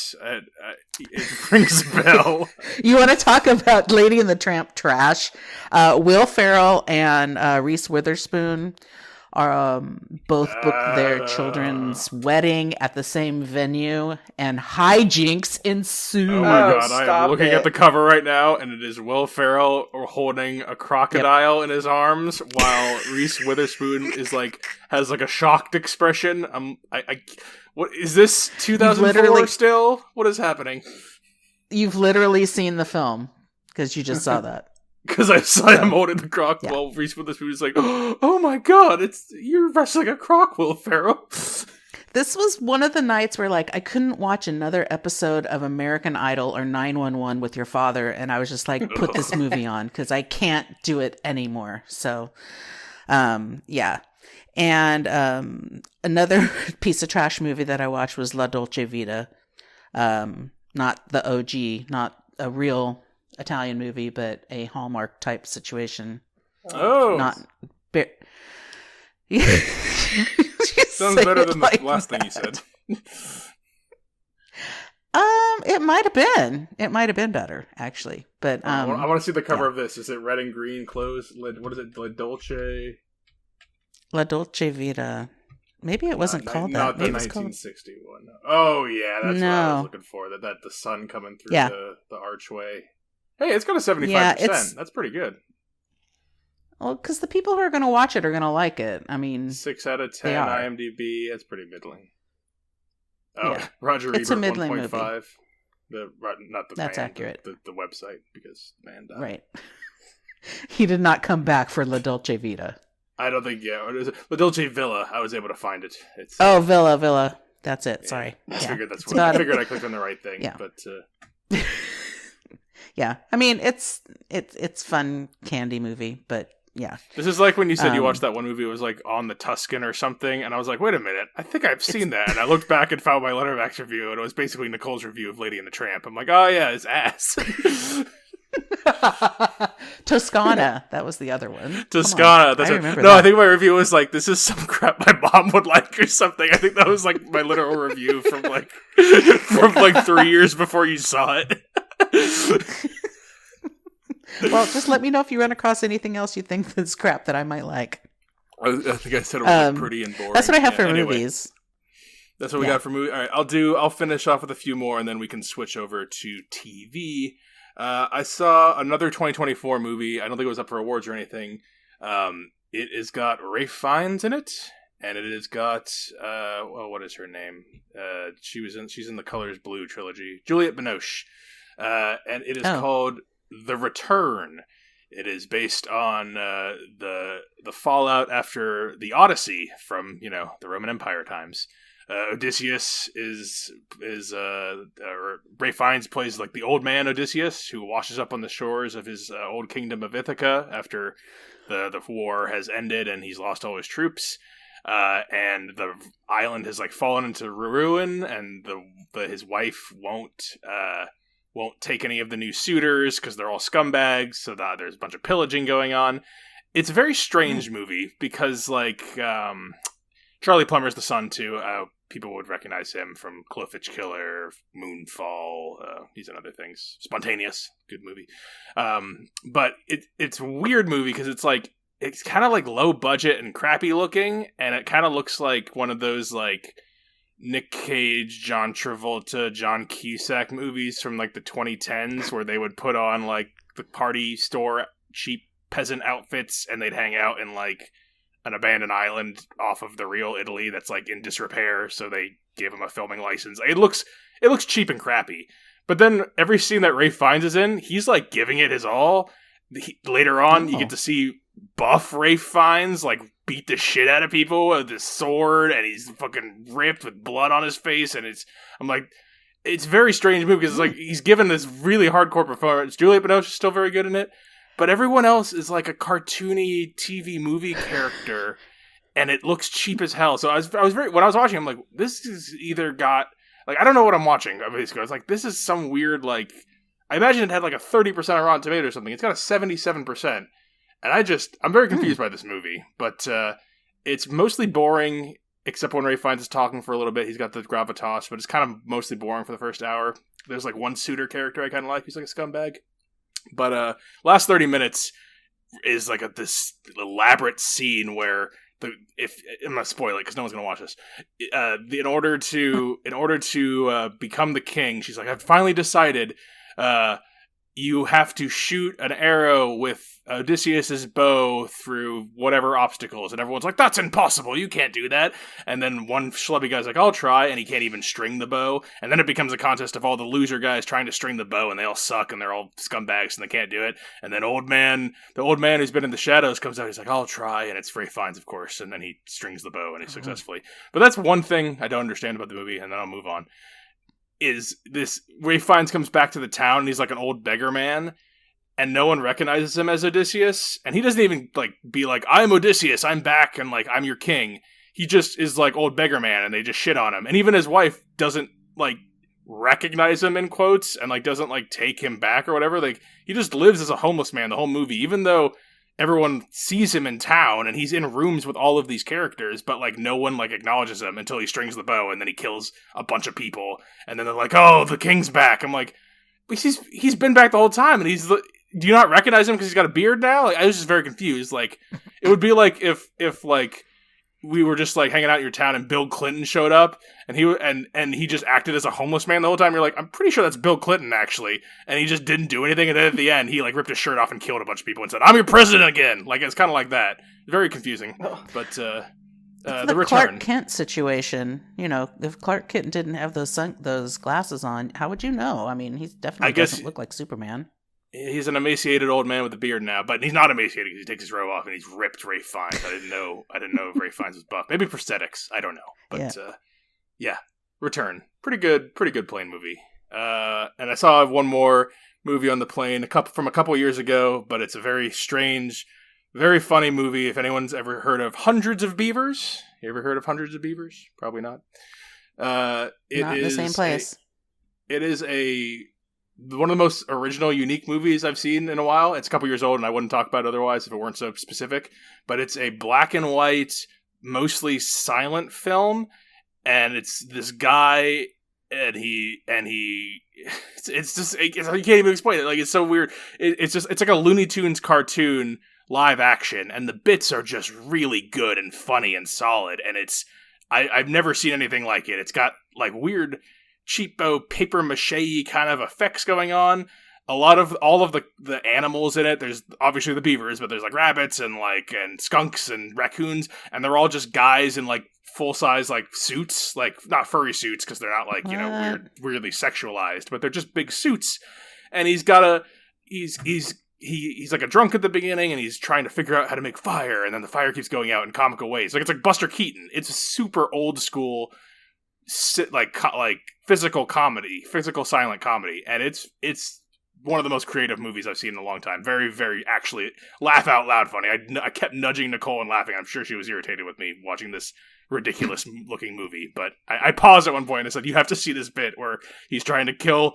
It rings a bell. You want to talk about Lady and the Tramp trash? Will Ferrell and Reese Witherspoon are both booked their children's wedding at the same venue, and hijinks ensue. Oh my god, I am looking at the cover right now, and it is Will Ferrell holding a crocodile in his arms, while Reese Witherspoon has a shocked expression. What is this? 2004 still? What is happening? You've literally seen the film because you just saw that. Because I saw him holding the croc while Reese Witherspoon was like, "Oh my god, you're wrestling a croc, Will Ferrell." This was one of the nights where I couldn't watch another episode of American Idol or 911 with your father, and I was just like, put this movie on because I can't do it anymore. So, yeah. And another piece of trash movie that I watched was La Dolce Vita. Not the OG, not a real Italian movie, but a Hallmark type situation. Oh, not. Sounds better than the last thing you said. It might have been. It might have been better, actually. But I want to see the cover of this. Is it red and green clothes? What is it? La Dolce. La Dolce Vita. Maybe it wasn't called that. Not the 1961. Oh yeah, that's what I was looking for. That the sun coming through the archway. Hey, it's got a 75%. That's pretty good. Well, because the people who are going to watch it are going to like it. I mean, 6 out of 10 IMDb. That's pretty middling. Oh, Roger Ebert, it's a middling 1.5. movie. Not the That's fan, accurate. The website, because man died. Right. He did not come back for La Dolce Vita. I don't think. Yeah, La Dolce Villa. I was able to find it. It's Villa. That's it. Yeah. Sorry. I figured that's what. I figured I clicked on the right thing. Yeah. But. Yeah, I mean it's fun candy movie, but yeah. This is like when you said you watched that one movie. It was like On the Tuscan or something, and I was like, wait a minute, I think I've seen that. And I looked back and found my Letterboxd review, and it was basically Nicole's review of Lady and the Tramp. I'm like, oh yeah, his ass. Toscana, that was the other one. Toscana, that's I remember no, that. I think my review was like, this is some crap my mom would like or something. I think that was like my literal review from 3 years before you saw it. Well, just let me know if you run across anything else you think that's crap that I might like. I think I said it was pretty and boring. That's what I have for movies. That's what we got for movies. All right, I'll finish off with a few more, and then we can switch over to TV. I saw another 2024 movie. I don't think it was up for awards or anything. It has got Ralph Fiennes in it, and it has got what is her name? She's in the Colors Blue trilogy. Juliette Binoche, and it is called The Return. It is based on the fallout after the Odyssey from the Roman Empire times. Odysseus is Ralph Fiennes plays like the old man Odysseus, who washes up on the shores of his old kingdom of Ithaca after the war has ended and he's lost all his troops. And the island has like fallen into ruin, and his wife won't take any of the new suitors because they're all scumbags. So there's a bunch of pillaging going on. It's a very strange movie because like Charlie Plummer's the son too. People would recognize him from Clofitch Killer, Moonfall. He's in other things. Spontaneous, good movie. But it's a weird movie because it's kind of like low budget and crappy looking, and it kind of looks like one of those like Nick Cage, John Travolta, John Cusack movies from like the 2010s where they would put on like the party store cheap peasant outfits and they'd hang out in like an abandoned island off of the real Italy that's like in disrepair, so they gave him a filming license. It looks cheap and crappy. But then every scene that Ralph Fiennes is in, he's like giving it his all. Later on, you get to see buff Ralph Fiennes like beat the shit out of people with his sword, and he's fucking ripped with blood on his face, and I'm like, it's a very strange movie because it's like he's given this really hardcore performance. Juliette Binoche is still very good in it, but everyone else is like a cartoony TV movie character, and it looks cheap as hell. So I was when I was watching, I'm like, this is either got like I don't know what I'm watching. Basically, I was like, this is some weird like I imagine it had like a 30% on Rotten Tomatoes or something. It's got a 77%. And I'm very confused by this movie, but it's mostly boring, except when Ralph Fiennes is talking for a little bit. He's got the gravitas, but it's kind of mostly boring for the first hour. There's like one suitor character I kind of like, who's like a scumbag. But last 30 minutes is like this elaborate scene where I'm gonna spoil it because no one's gonna watch this. In order to become the king, she's like, I've finally decided. You have to shoot an arrow with Odysseus's bow through whatever obstacles. And everyone's like, that's impossible. You can't do that. And then one schlubby guy's like, I'll try. And he can't even string the bow. And then it becomes a contest of all the loser guys trying to string the bow. And they all suck. And they're all scumbags. And they can't do it. And then the old man who's been in the shadows comes out. He's like, I'll try. And it's Ralph Fiennes, of course. And then he strings the bow and he successfully. But that's one thing I don't understand about the movie. And then I'll move on. Is this Ralph Fiennes comes back to the town and he's like an old beggar man and no one recognizes him as Odysseus, and he doesn't even like be like, I'm Odysseus, I'm back, and like I'm your king. He just is like old beggar man and they just shit on him. And even his wife doesn't like recognize him in quotes and like doesn't like take him back or whatever. Like he just lives as a homeless man the whole movie, even though everyone sees him in town and he's in rooms with all of these characters, but like no one like acknowledges him until he strings the bow and then he kills a bunch of people and then they're like, oh, the king's back. I'm like, but he's been back the whole time, and do you not recognize him because he's got a beard now? Like, I was just very confused. Like it would be like if like we were just like hanging out in your town and Bill Clinton showed up and he just acted as a homeless man the whole time. You're like, I'm pretty sure that's Bill Clinton actually. And he just didn't do anything. And then at the end, he like ripped his shirt off and killed a bunch of people and said, I'm your president again. Like, it's kind of like that. Very confusing. But, the return. Clark Kent situation, if Clark Kent didn't have those glasses on, how would you know? I mean, he definitely doesn't look like Superman. He's an emaciated old man with a beard now, but he's not emaciated because he takes his robe off and he's ripped Ralph Fiennes. I didn't know if Ralph Fiennes was buff. Maybe prosthetics. I don't know. But yeah, Return. Pretty good plane movie. And I saw one more movie on the plane from a couple years ago, but it's a very strange, very funny movie. If anyone's ever heard of Hundreds of Beavers, you ever heard of Hundreds of Beavers? Probably not. Not in the same place. It is one of the most original, unique movies I've seen in a while. It's a couple years old, and I wouldn't talk about it otherwise if it weren't so specific. But it's a black and white, mostly silent film, and it's this guy, and he it's just you can't even explain it. Like, it's so weird. It's like a Looney Tunes cartoon live action, and the bits are just really good and funny and solid. And I've never seen anything like it. It's got like weird cheapo paper mache kind of effects going on. All of the animals in it, there's obviously the beavers, but there's like rabbits and skunks and raccoons, and they're all just guys in like full size like suits, like not furry suits because they're not like weirdly sexualized, but they're just big suits. And he's he's like a drunk at the beginning, and he's trying to figure out how to make fire, and then the fire keeps going out in comical ways. Like it's like Buster Keaton. It's a super old school, like physical silent comedy, and it's one of the most creative movies I've seen in a long time. Very, very actually laugh out loud funny. I kept nudging Nicole and laughing. I'm sure she was irritated with me watching this ridiculous looking movie, but I paused at one point and said, you have to see this bit where he's trying to kill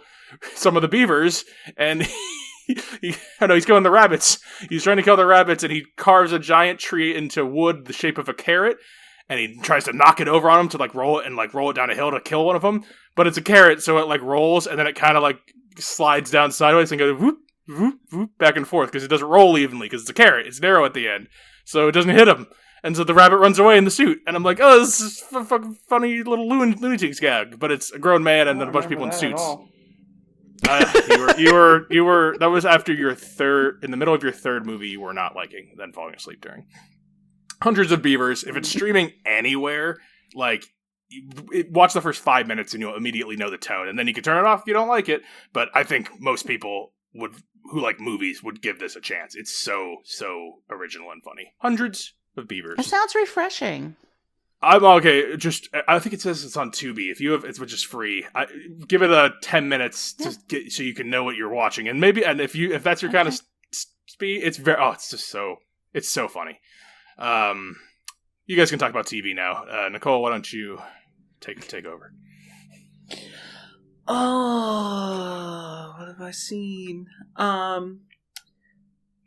some of the beavers, and he's killing the rabbits. He's trying to kill the rabbits, and he carves a giant tree into wood the shape of a carrot, and he tries to knock it over on him to roll it down a hill to kill one of them, but it's a carrot, so it rolls, and then it kind of slides down sideways and goes whoop, whoop, whoop, back and forth, because it doesn't roll evenly, because it's a carrot. It's narrow at the end, so it doesn't hit him. And so the rabbit runs away in the suit, and I'm like, oh, this is a fucking funny little Looney Tunes gag, but it's a grown man and then a bunch of people in suits. You were. That was after in the middle of your third movie you were not liking, then falling asleep during. Hundreds of Beavers. If it's streaming anywhere, watch the first 5 minutes and you'll immediately know the tone, and then you can turn it off if you don't like it. But I think most people who like movies would give this a chance. It's so original and funny. Hundreds of Beavers. It sounds refreshing. I'm okay. I think it says it's on Tubi. It's just free. Give it a 10 minutes so you can know what you're watching, and if that's your kind of speed, it's so funny. You guys can talk about TV now. Nicole, why don't you take over? Oh, what have I seen?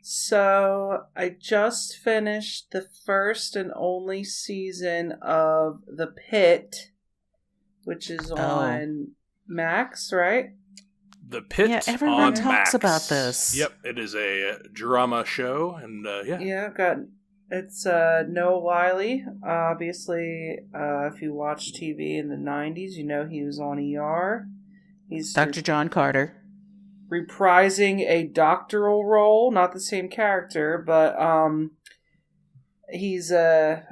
So I just finished the first and only season of The Pitt, which is on Max, right? The Pitt. Yeah, everyone on talks Max. about this. Yep, it is a drama show, and yeah, it's Noah Wiley. Obviously, if you watch TV in the 90s, you know he was on ER. He's Dr. John Carter. Reprising a doctoral role, not the same character, but he's the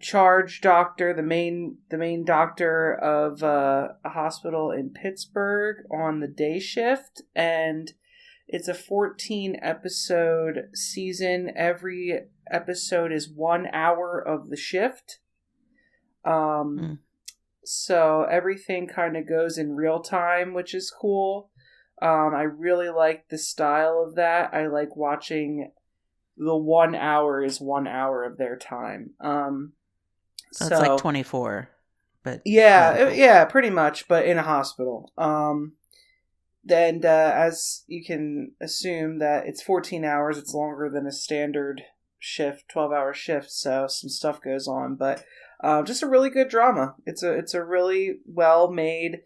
charge doctor, the main doctor of a hospital in Pittsburgh on the day shift, and it's a 14 episode season. Every episode is 1 hour of the shift. So everything kind of goes in real time, which is cool. I really like the style of that. I like watching the 1 hour is 1 hour of their time. So it's like 24, but yeah, pretty much, but in a hospital. Then as you can assume that it's 14 hours, it's longer than a standard shift, 12-hour shift, so some stuff goes on, but just a really good drama. It's a really well made,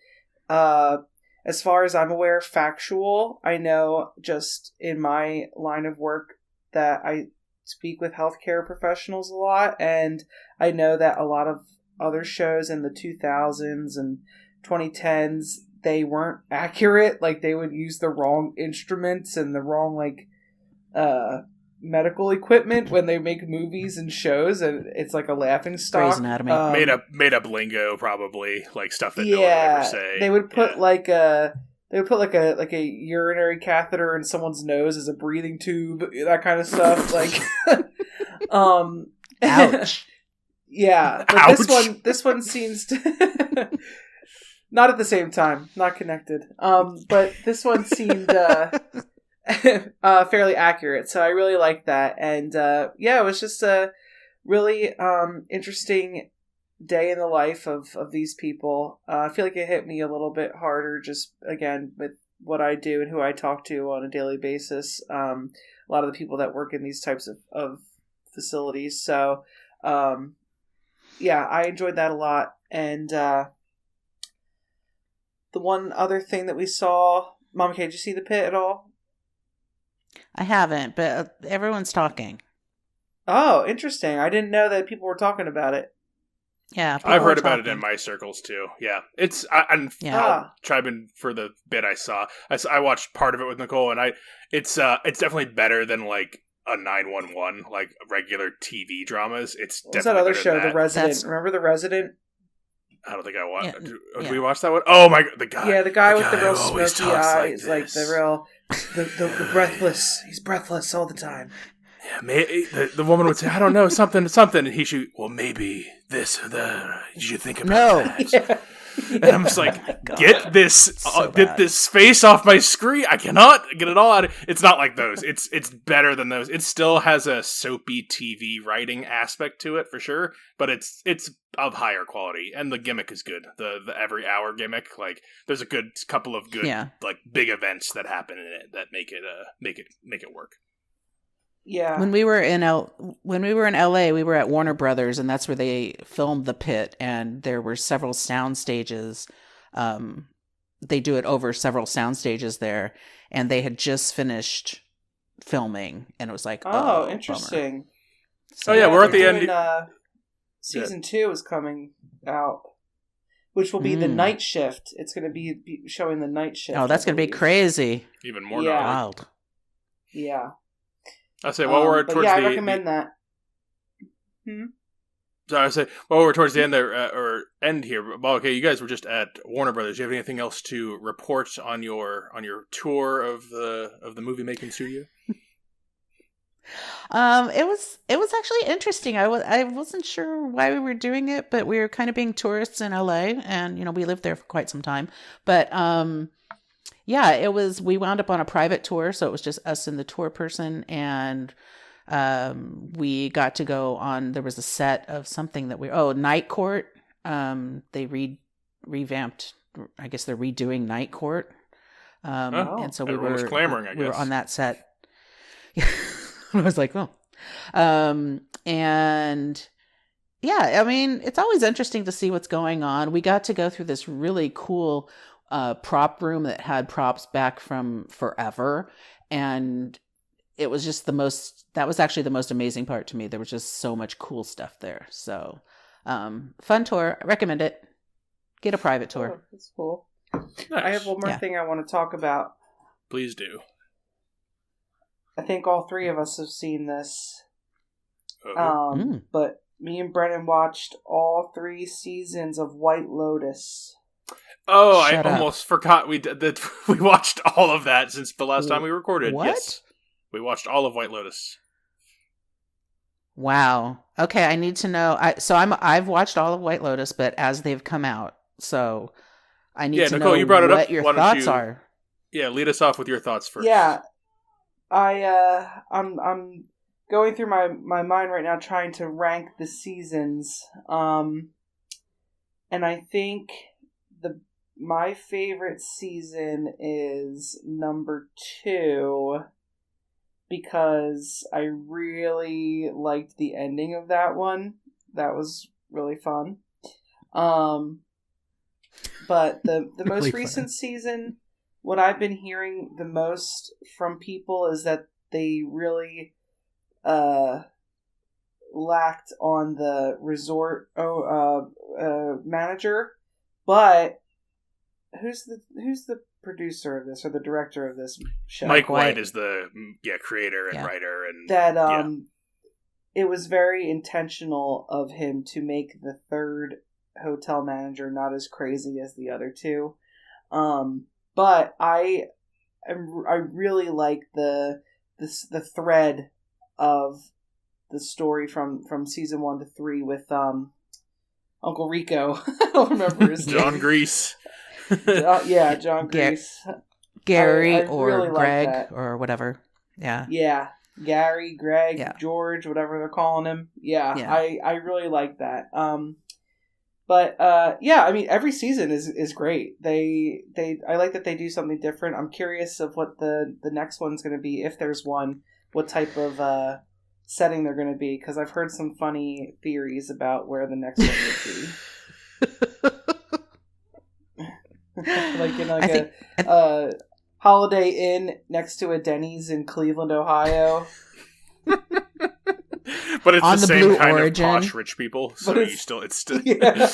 as far as I'm aware, factual. I know just in my line of work that I speak with healthcare professionals a lot, and I know that a lot of other shows in the 2000s and 2010s, they weren't accurate. Like, they would use the wrong instruments and the wrong medical equipment when they make movies and shows, and it's like a laughing stock. Grey's Anatomy. Made up lingo, probably, like stuff that no one would ever say. They would put like a urinary catheter in someone's nose as a breathing tube, that kind of stuff. Like, ouch. Yeah, but ouch. This one seems to not at the same time, not connected. But this one seemed fairly accurate, so I really liked that, and it was just a really interesting day in the life of these people. I feel like it hit me a little bit harder, just again with what I do and who I talk to on a daily basis. A lot of the people that work in these types of facilities, so I enjoyed that a lot. And the one other thing that we saw, Mama K, did you see The Pit at all? I haven't, but everyone's talking. Oh, interesting. I didn't know that people were talking about it. Yeah, I've heard about it in my circles too. Yeah, I'll chime in for the bit I saw. I watched part of it with Nicole, and it's definitely better than like a 911, like regular TV dramas. It's What's definitely that other better show, than that. The Resident? Remember The Resident? I don't think I watched. Yeah. Did we watch that one? Oh my god, the guy! Yeah, the guy with the real always smoky talks eyes, like the real. The breathless. He's breathless all the time. Yeah, the woman would say, I don't know, something, and he should, well, maybe this or that. You should think about that. Yeah. And I'm just like, get this bad. this space off my screen. I cannot get it all out. It's not like those. It's better than those. It still has a soapy TV writing aspect to it for sure, but it's of higher quality, and the gimmick is good. The every hour gimmick, like there's a good couple of good like big events that happen in it that make it work. Yeah. When we were in LA, we were at Warner Brothers, and that's where they filmed The Pit, and there were several sound stages. They do it over several sound stages there, and they had just finished filming, and it was like, oh, interesting. So, we're at the end. Season 2 is coming out, which will be the night shift. It's going to be showing the night shift. Oh, that's going to be crazy. Even more wild. Yeah. I say while we're towards I recommend that. So I say while we're towards the end there or end here. Well, okay, you guys were just at Warner Brothers. Do you have anything else to report on your tour of the movie making studio? It was actually interesting. I wasn't sure why we were doing it, but we were kind of being tourists in LA, and we lived there for quite some time. But yeah, we wound up on a private tour, so it was just us and the tour person, and we got to go on, there was a set of something that Night Court. They revamped, I guess they're redoing Night Court. And so everyone was clamoring, I guess. We were on that set. I was like, oh. And yeah, I mean, it's always interesting to see what's going on. We got to go through this really cool prop room that had props back from forever, and it was just that was actually the most amazing part to me. There was just so much cool stuff there. So fun tour. I recommend it. Get a private tour. Oh, that's cool. Nice. I have one more thing I want to talk about. Please do. I think all three of us have seen this. But me and Brennan watched all 3 seasons of White Lotus. Oh, Shut I up. almost forgot we watched all of that since the last time we recorded. What? Yes. We watched all of White Lotus. Wow. Okay, I need to know. I've watched all of White Lotus, but as they've come out. So I need to Nicole, know you brought it what up. your Why don't thoughts you- are. Yeah, lead us off with your thoughts first. Yeah. I'm going through my mind right now trying to rank the seasons. And I think my favorite season is number 2 because I really liked the ending of that one. That was really fun. But the Really most fun. recent season, what I've been hearing the most from people is that they really lacked on the resort manager. But who's the producer of this or the director of this show? Mike White is the creator and writer, and that it was very intentional of him to make the third hotel manager not as crazy as the other 2. But I really like the thread of the story from season 1 to 3 with Uncle Rico. I don't remember his name. John Grease. John Grease. Gary I or really like Greg that. or whatever. Yeah. Yeah. Gary, Greg, Yeah. George, whatever they're calling him. Yeah. I really like that. But I mean, every season is great. I like that they do something different. I'm curious of what the next one's going to be, if there's one, what type of setting they're going to be, because I've heard some funny theories about where the next one would be. A Holiday Inn next to a Denny's in Cleveland, Ohio. But it's On the the same Blue kind Origin. of posh rich people, so it's still. Yeah.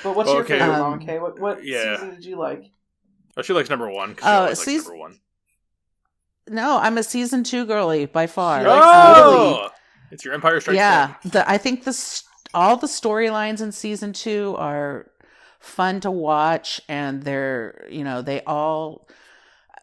But what's your Okay. favorite, Mom? Okay, what season did you like? Oh, she likes number 1 because she always likes number 1. No, I'm a season 2 girly by far. Oh, it's your Empire Strikes Back. I think all the storylines in season 2 are fun to watch, and they're, they all,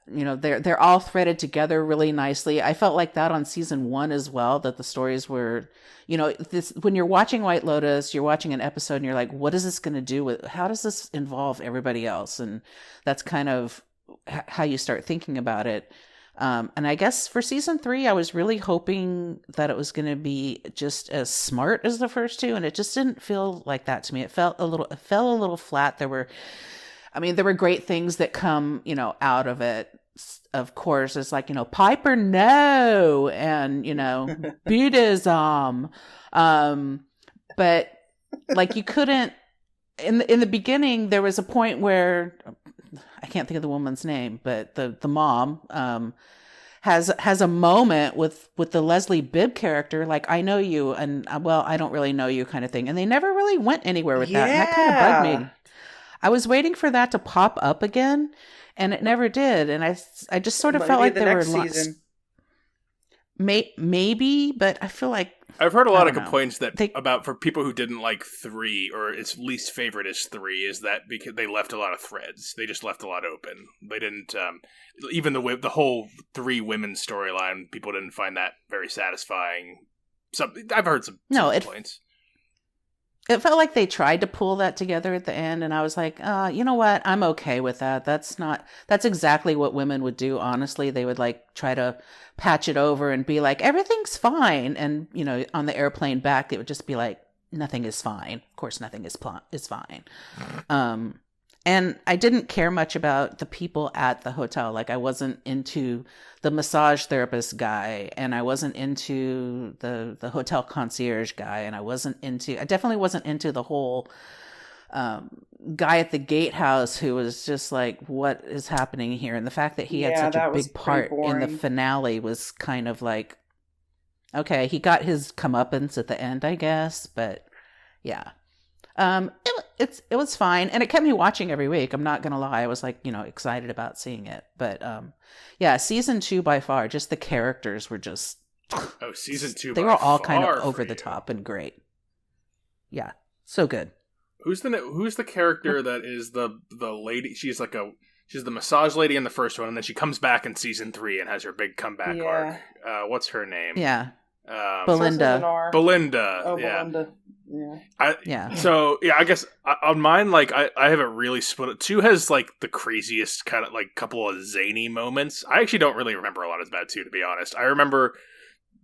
they're all threaded together really nicely. I felt like that on season 1 as well, that the stories were, this, when you're watching White Lotus, you're watching an episode and you're like, what is this going to do with, how does this involve everybody else? And that's kind of how you start thinking about it. And I guess for season 3, I was really hoping that it was going to be just as smart as the first 2, and it just didn't feel like that to me. It fell a little flat. There were great things that come, out of it. Of course, it's like, Piper, no, and, Buddhism. But like, you couldn't, in the beginning, there was a point where, I can't think of the woman's name, but the mom, has a moment with the Leslie Bibb character, like, I know you, and well, I don't really know you, kind of thing. And they never really went anywhere with that. And that kind of bugged me. I was waiting for that to pop up again, and it never did. And I just sort of felt like there were lots. Maybe, but I feel like I've heard a lot of complaints about for people who didn't like 3, or its least favorite is 3, is that because they left a lot of threads. They just left a lot open. They didn't even the whole 3 women storyline. People didn't find that very satisfying. I've heard some complaints. It felt like they tried to pull that together at the end, and I was like, you know what? I'm okay with that. That's exactly what women would do, honestly. They would like try to patch it over and be like, everything's fine. And, on the airplane back, it would just be like, nothing is fine. Of course, nothing is fine. And I didn't care much about the people at the hotel. Like, I wasn't into the massage therapist guy, and I wasn't into the hotel concierge guy, and I definitely wasn't into the whole guy at the gatehouse who was just like, what is happening here? And the fact that he had such a big part in the finale was kind of like, okay, he got his comeuppance at the end, I guess, but yeah. It was fine, and it kept me watching every week. I'm not gonna lie, I was like, excited about seeing it. But yeah, season 2 by far, just the characters were just season 2. They were all kind of over the top and great. Yeah, so good. Who's the character that is the lady? She's the massage lady in the first one, and then she comes back in season 3 and has her big comeback arc. What's her name? Yeah, Belinda. Belinda. Oh, yeah. Belinda. Yeah. So I guess on mine, like I haven't really split it. 2 has like the craziest kind of like couple of zany moments. I actually don't really remember a lot about 2, to be honest. I remember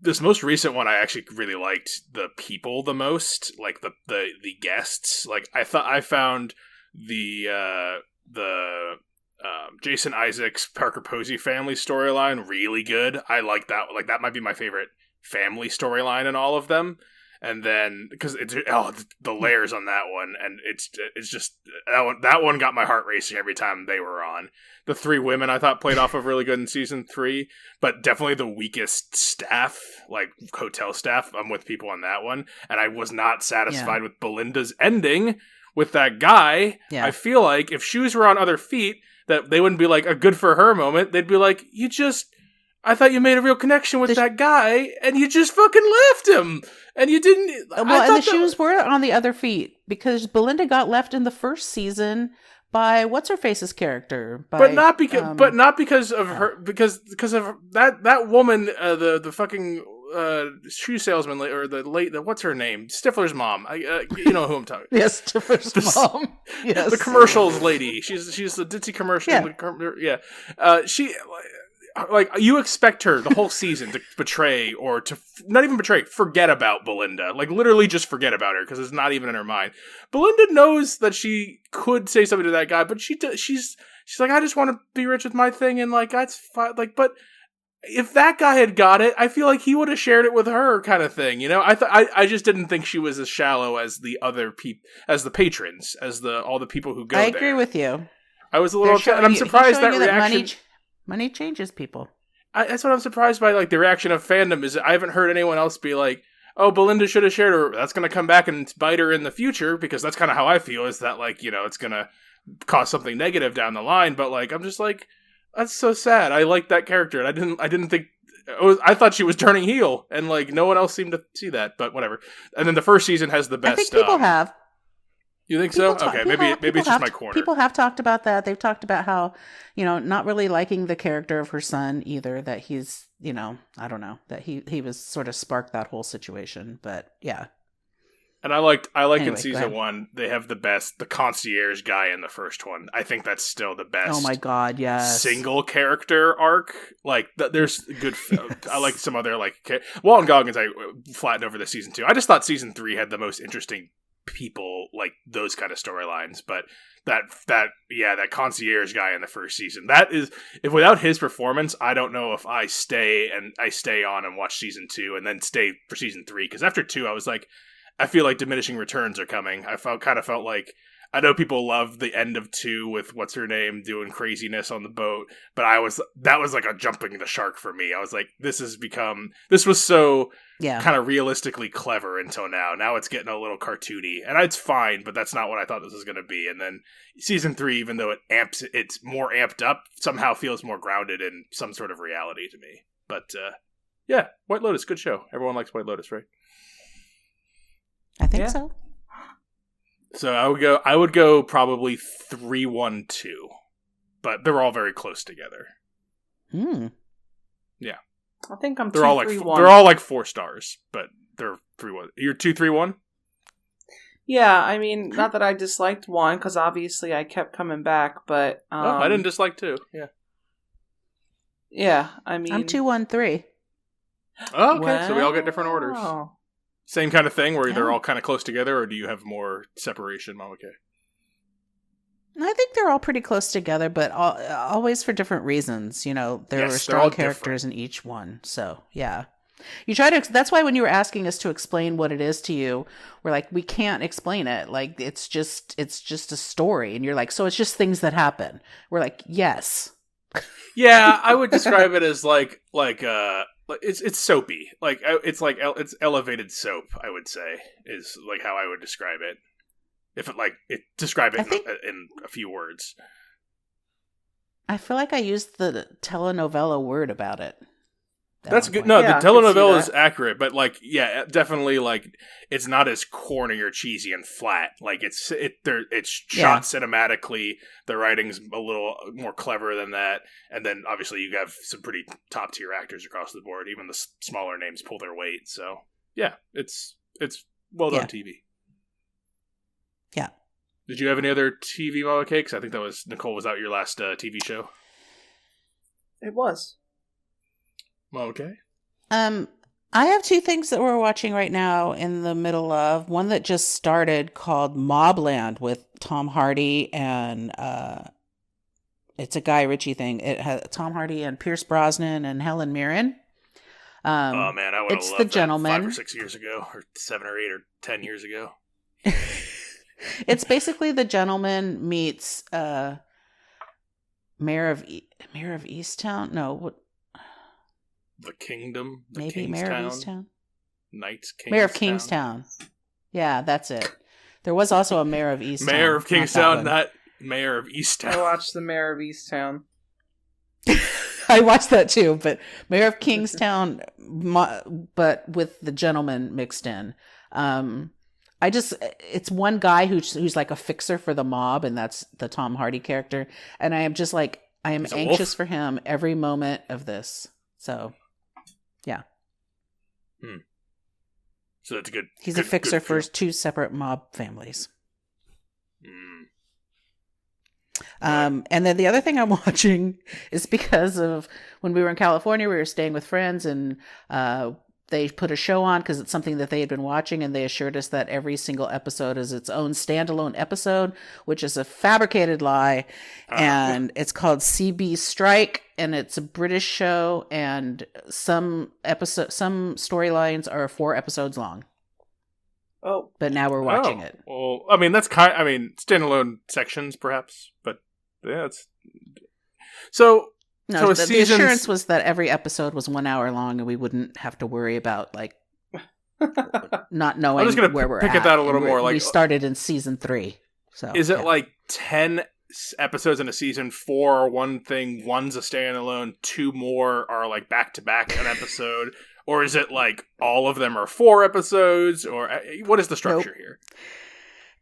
this most recent one. I actually really liked the people the most, like the guests. Like I found the Jason Isaacs Parker Posey family storyline really good. I like that. Like that might be my favorite family storyline in all of them. And then, because the layers on that one, and it's just that one got my heart racing every time they were on. The 3 women I thought played off of really good in season 3, but definitely the weakest staff, like hotel staff. I'm with people on that one, and I was not satisfied with Belinda's ending with that guy. Yeah. I feel like if shoes were on other feet, that they wouldn't be like a good for her moment. They'd be like, I thought you made a real connection with that guy, and you just fucking left him. And you didn't. Well, and the shoes were on the other feet, because Belinda got left in the first season by what's her face's character, but not because of her, because of that woman, the fucking shoe salesman, or the what's her name, Stifler's mom. You know who I'm talking. Yes, Stifler's mom. Yes, the commercials lady. She's the ditzy commercial. Yeah. She. Like, you expect her the whole season to betray, or to not even betray, forget about Belinda. Like, literally just forget about her, because it's not even in her mind. Belinda knows that she could say something to that guy, but she's like, I just want to be rich with my thing, and like, that's fine. Like, but if that guy had got it, I feel like he would have shared it with her, kind of thing. I just didn't think she was as shallow as the other as the patrons, as all the people who go there. I agree with you. I was a little upset, and I'm surprised that reaction. Money changes people. That's what I'm surprised by. Like, the reaction of fandom is I haven't heard anyone else be like, "Oh, Belinda should have shared her." That's going to come back and bite her in the future, because that's kind of how I feel. Is that like, it's going to cause something negative down the line? But like, I'm just like, that's so sad. I like that character, and I didn't think. I thought she was turning heel, and like no one else seemed to see that. But whatever. And then the first season has the best. I think people have. You think so? People talk- Okay, people maybe have- maybe it's people just have- my corner. People have talked about that. They've talked about how, not really liking the character of her son either, that he's, I don't know, that he was sort of sparked that whole situation. But yeah. And I like Anyway, in go season ahead. 1, they have the concierge guy in the first one. I think that's still the best. Oh my God, yes. Single character arc. Like there's good. I like some other Walton Goggins. I flattened over the season 2. I just thought season 3 had the most interesting people, like those kind of storylines. But that concierge guy in the first season. That is, if without his performance, I don't know if I stay on and watch season 2 and then stay for season 3. Because after 2, I was like, I feel like diminishing returns are coming. I felt like, I know people love the end of 2 with what's her name doing craziness on the boat, but that was like a jumping the shark for me. I was like, this was so kind of realistically clever until now. Now it's getting a little cartoony, and it's fine, but that's not what I thought this was going to be. And then season 3, even though it's more amped up, somehow feels more grounded in some sort of reality to me. But yeah, White Lotus, good show. Everyone likes White Lotus, right? I think so. So I would go probably 3-1-2, but they're all very close together. Yeah, I think I'm they're all 2-3-1. they're all like 4 stars, but they're 3-1. You're 2-3-1. Yeah, I mean, not that I disliked 1, because obviously I kept coming back, but I didn't dislike 2. Yeah. Yeah, I mean, I'm 2-1-3. Oh, okay, so we all get different orders. Wow. Same kind of thing where they're Yeah. all kind of close together, or do you have more separation, Mama K? I think they're all pretty close together, but always for different reasons. There Yes, were they're all strong characters in each one. So, yeah. You try to, that's why when you were asking us to explain what it is to you, we're like, we can't explain it. Like, it's just a story. And you're like, so it's just things that happen. We're like, yes. Yeah, I would describe it as it's soapy. It's elevated soap, I would say, is like how I would describe it. If describe it in a few words. I feel like I used the telenovela word about it. That's good. Point. No, Yeah, I the can see telenovela is that. accurate, but definitely it's not as corny or cheesy and flat. It's shot cinematically. The writing's a little more clever than that, and then obviously you have some pretty top tier actors across the board. Even the smaller names pull their weight. So yeah, it's well done TV. Yeah. Did you have any other TV Mama Cakes? I think that was Nicole. Was that your last TV show? It was. Okay. I have 2 things that we're watching right now in the middle of. One that just started called Mobland with Tom Hardy and it's a Guy Ritchie thing. It has Tom Hardy and Pierce Brosnan and Helen Mirren. Oh man, I would have it's loved The that Gentleman. 5 or 6 years ago, or 7 or 8 or 10 years ago. It's basically The Gentleman meets Mayor of Easttown. No, what? The Kingdom. Maybe Mayor of Easttown. Knights Kingstown. Mayor of Kingstown. Yeah, that's it. There was also a Mayor of Easttown. Mayor of Kingstown, not Mayor of I Easttown. watched The Mayor of Easttown. I watched that too, but Mayor of Kingstown, but with The Gentleman mixed in. It's one guy who's like a fixer for the mob, and that's the Tom Hardy character. And I am just like, I am anxious for him every moment of this. So, yeah. So that's good. He's a fixer for 2 separate mob families. And then the other thing I'm watching is because of when we were in California, we were staying with friends, and they put a show on because it's something that they had been watching, and they assured us that every single episode is its own standalone episode, which is a fabricated lie. And it's called CB Strike, and it's a British show, and some storylines are 4 episodes long. Oh, But now we're watching it. Well, I mean, that's standalone sections, perhaps, but yeah, it's so. No, so the assurance was that every episode was 1 hour long, and we wouldn't have to worry about not knowing I'm just gonna where we're pick at. at that a little And more. we started in season 3. So is it 10 episodes in a season? 4 are one thing, one's a standalone, 2 more are back to back an episode, or is it all of them are 4 episodes, or what is the structure here?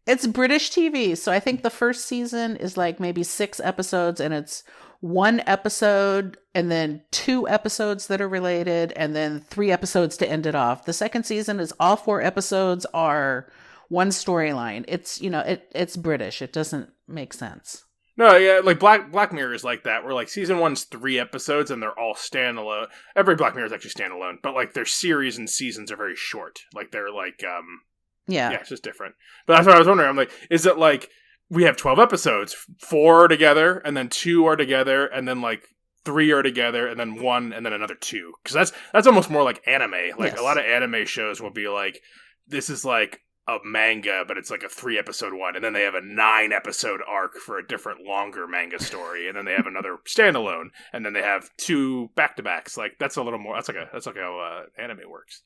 It's British TV, so I think the first season is like maybe 6 episodes, and it's one episode and then 2 episodes that are related, and then 3 episodes to end it off. The second season is all 4 episodes are one storyline. It's, it's British. It doesn't make sense. No, yeah, like Black Mirror is like that, where like season 1's 3 episodes and they're all standalone. Every Black Mirror is actually standalone, but like their series and seasons are very short. Like they're like, yeah, it's just different. But that's what I was wondering. I'm like, is it like we have 12 episodes, 4 are together, and then 2 are together, and then like 3 are together, and then 1, and then another 2? Because that's almost more like anime. Like a lot of anime shows will be like, this is like a manga, but it's like a 3-episode one, and then they have a 9-episode arc for a different longer manga story, and then they have another standalone, and then they have 2 back-to-backs. Like that's a little more. That's like how anime works.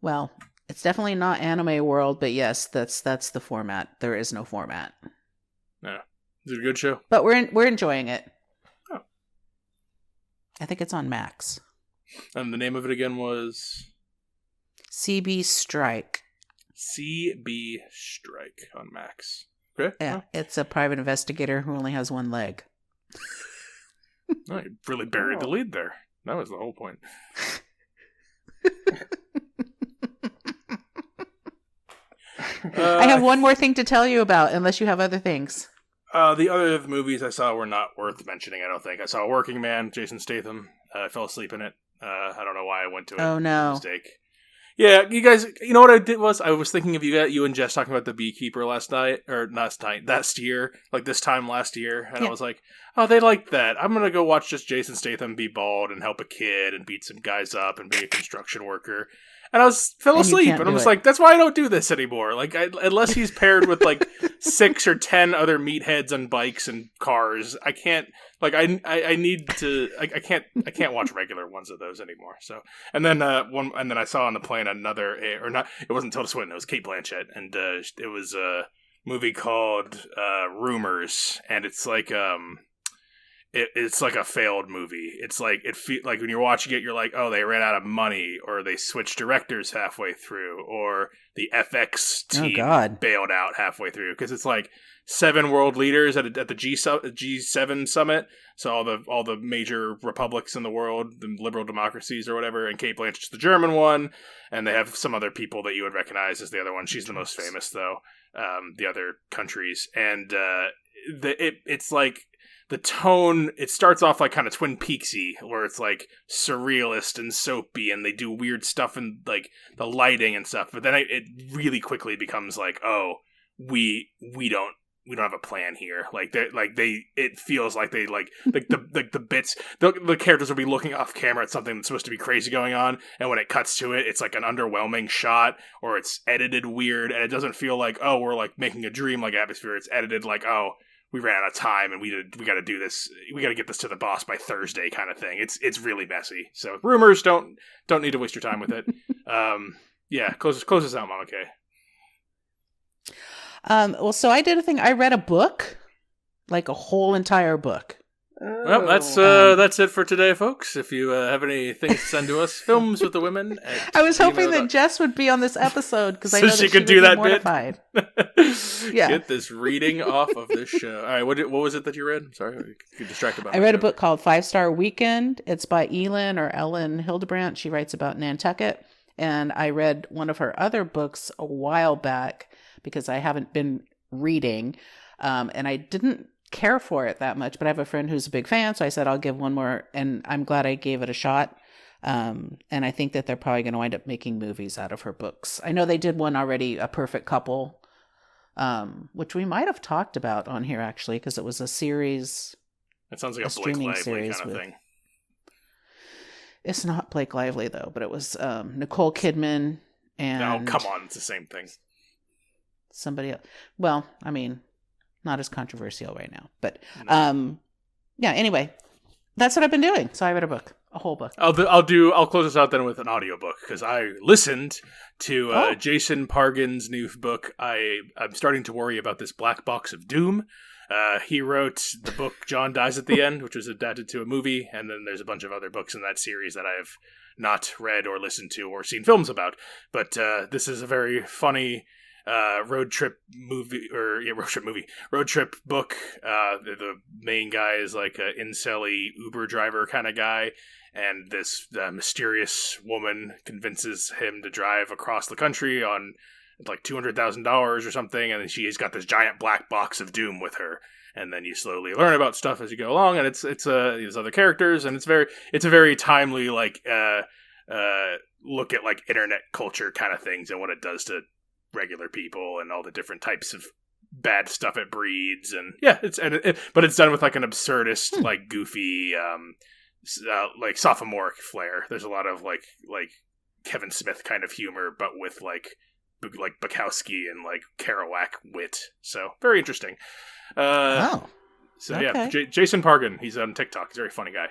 Well, it's definitely not anime world, but yes, that's the format. There is no format. Yeah, it's a good show, but we're enjoying it. Oh. I think it's on Max. And the name of it again was CB Strike. CB Strike on Max. Okay. Yeah, it's a private investigator who only has one leg. Oh, you really buried the lead there. That was the whole point. I have one more thing to tell you about, unless you have other things. The other movies I saw were not worth mentioning, I don't think. I saw Working Man, Jason Statham. I fell asleep in it. I don't know why I went to it. Oh, no. Mistake. Yeah, you guys, you know what I did was, I was thinking of you and Jess talking about The Beekeeper last year, like this time last year, and I was like, oh, they liked that. I'm gonna go watch just Jason Statham be bald and help a kid and beat some guys up and be a construction worker. And I fell asleep, and I was like, that's why I don't do this anymore. Like, unless he's paired with like 6 or 10 other meatheads on bikes and cars, I can't. Like, I need to. I can't watch regular ones of those anymore. So, and then I saw on the plane another, or not. It wasn't Tilda Swinton. It was Kate Blanchett, and it was a movie called Rumors, and it's like It's like a failed movie. It's like like when you're watching it, you're like, oh, they ran out of money, or they switched directors halfway through, or the FX team bailed out halfway through, because it's like 7 world leaders at the G7 summit. So all the major republics in the world, the liberal democracies or whatever, and Kate Blanchett's the German one, and they have some other people that you would recognize as the other one. She's the most famous though. The other countries, and it's like. The tone, it starts off like kind of Twin Peaksy, where it's like surrealist and soapy, and they do weird stuff in like the lighting and stuff. But then it really quickly becomes like, oh, we don't have a plan here. It feels like they like the bits, the characters will be looking off camera at something that's supposed to be crazy going on, and when it cuts to it, it's like an underwhelming shot, or it's edited weird, and it doesn't feel like, oh, we're like making a dream like atmosphere. It's edited like, oh, we ran out of time, and we got to do this. We got to get this to the boss by Thursday, kind of thing. It's really messy. So Rumors, don't need to waste your time with it. Yeah, close us out, Mama K. Well, so I did a thing. I read a book, like a whole entire book. Well, that's it for today, folks. If you have anything to send to us, films with the women. I was hoping that Jess would be on this episode because I know that she could do that mortified. Yeah, get this reading off of this show. All right, what was it that you read? Sorry, you distracted by. I read a book called 5-Star Weekend. It's by Ellen Hildebrandt. She writes about Nantucket, and I read one of her other books a while back because I haven't been reading, and I didn't care for it that much, but I have a friend who's a big fan, so I said I'll give one more, and I'm glad I gave it a shot. And I think that they're probably going to wind up making movies out of her books. I know they did one already, A Perfect Couple, which we might have talked about on here actually, because it was a series. That sounds like a Blake Lively kind of thing. It's not Blake Lively though, but it was Nicole Kidman and. No, come on, it's the same thing. Somebody else. Well, I mean. Not as controversial right now, but yeah. Anyway, that's what I've been doing. So I read a whole book. I'll close this out then with an audiobook because I listened to Jason Pargin's new book. I'm starting to worry about this Black Box of Doom. He wrote the book John Dies at the End, which was adapted to a movie, and then there's a bunch of other books in that series that I've not read or listened to or seen films about. But this is a very funny. road trip book. The main guy is like an incel-y Uber driver kind of guy, and this mysterious woman convinces him to drive across the country on like $200,000 or something, and then she's got this giant black box of doom with her. And then you slowly learn about stuff as you go along, and it's these other characters, and it's a very timely like look at like internet culture kind of things and what it does to regular people and all the different types of bad stuff it breeds, and yeah, but it's done with like an absurdist, like goofy, like sophomoric flair. There's a lot of like Kevin Smith kind of humor, but with like Bukowski and like Kerouac wit. So very interesting. So okay. Yeah, Jason Pargin, he's on TikTok. He's a very funny guy.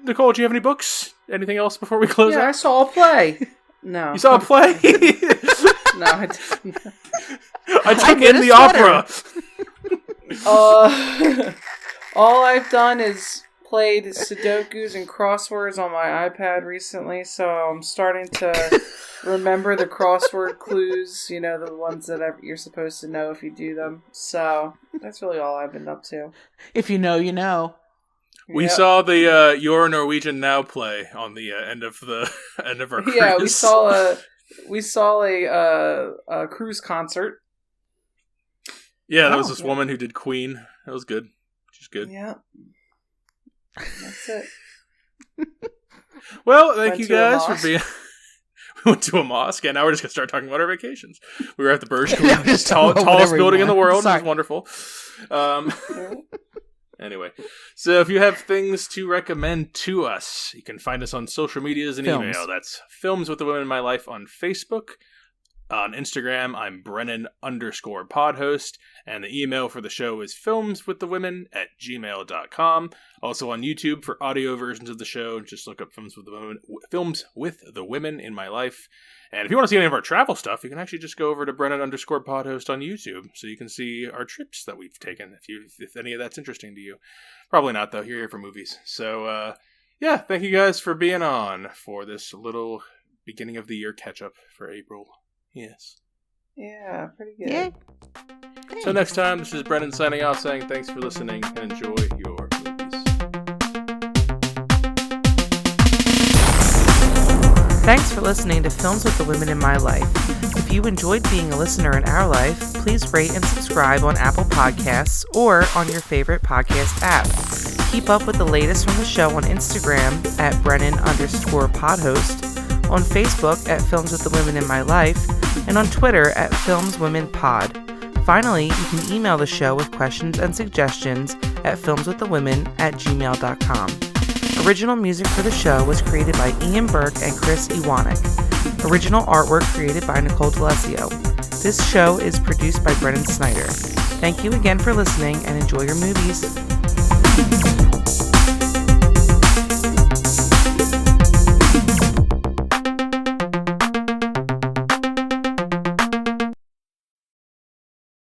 Nicole, do you have any books? Anything else before we close out? I saw a play. No. You saw a play? No, I didn't. I took in the opera. All I've done is played Sudokus and crosswords on my iPad recently, so I'm starting to remember the crossword clues, the ones that you're supposed to know if you do them. So that's really all I've been up to. If you know, you know. We saw the Your Norwegian Now play on the end of our cruise. Yeah, we saw a cruise concert. Yeah, that was this woman who did Queen. That was good. She's good. Yeah. That's it. Well, thank you guys for being... We went to a mosque, and now we're just going to start talking about our vacations. We were at the Burj Khalifa, the tallest building in the world. It was wonderful. Anyway, so if you have things to recommend to us, you can find us on social medias and email. That's Films with the Women in My Life on Facebook. On Instagram, I'm Brennan_podhost, and the email for the show is filmswiththewomen@gmail.com. Also on YouTube for audio versions of the show, just look up Films with the Women in My Life. And if you want to see any of our travel stuff, you can actually just go over to Brennan_podhost on YouTube, so you can see our trips that we've taken, if any of that's interesting to you. Probably not, though. You're here for movies. So, yeah, thank you guys for being on for this little beginning of the year catch-up for April. Yes. Yeah, pretty good. Yeah. So next time, this is Brennan signing off saying thanks for listening and enjoy your movies. Thanks for listening to Films with the Women in My Life. If you enjoyed being a listener in our life, please rate and subscribe on Apple Podcasts or on your favorite podcast app. Keep up with the latest from the show on Instagram at Brennan_podhost, on Facebook at Films with the Women in My Life, and on Twitter at FilmsWomenPod. Finally, you can email the show with questions and suggestions at filmswiththewomen@gmail.com. Original music for the show was created by Ian Burke and Chris Iwanek. Original artwork created by Nicole D'Alessio. This show is produced by Brennan Snyder. Thank you again for listening and enjoy your movies.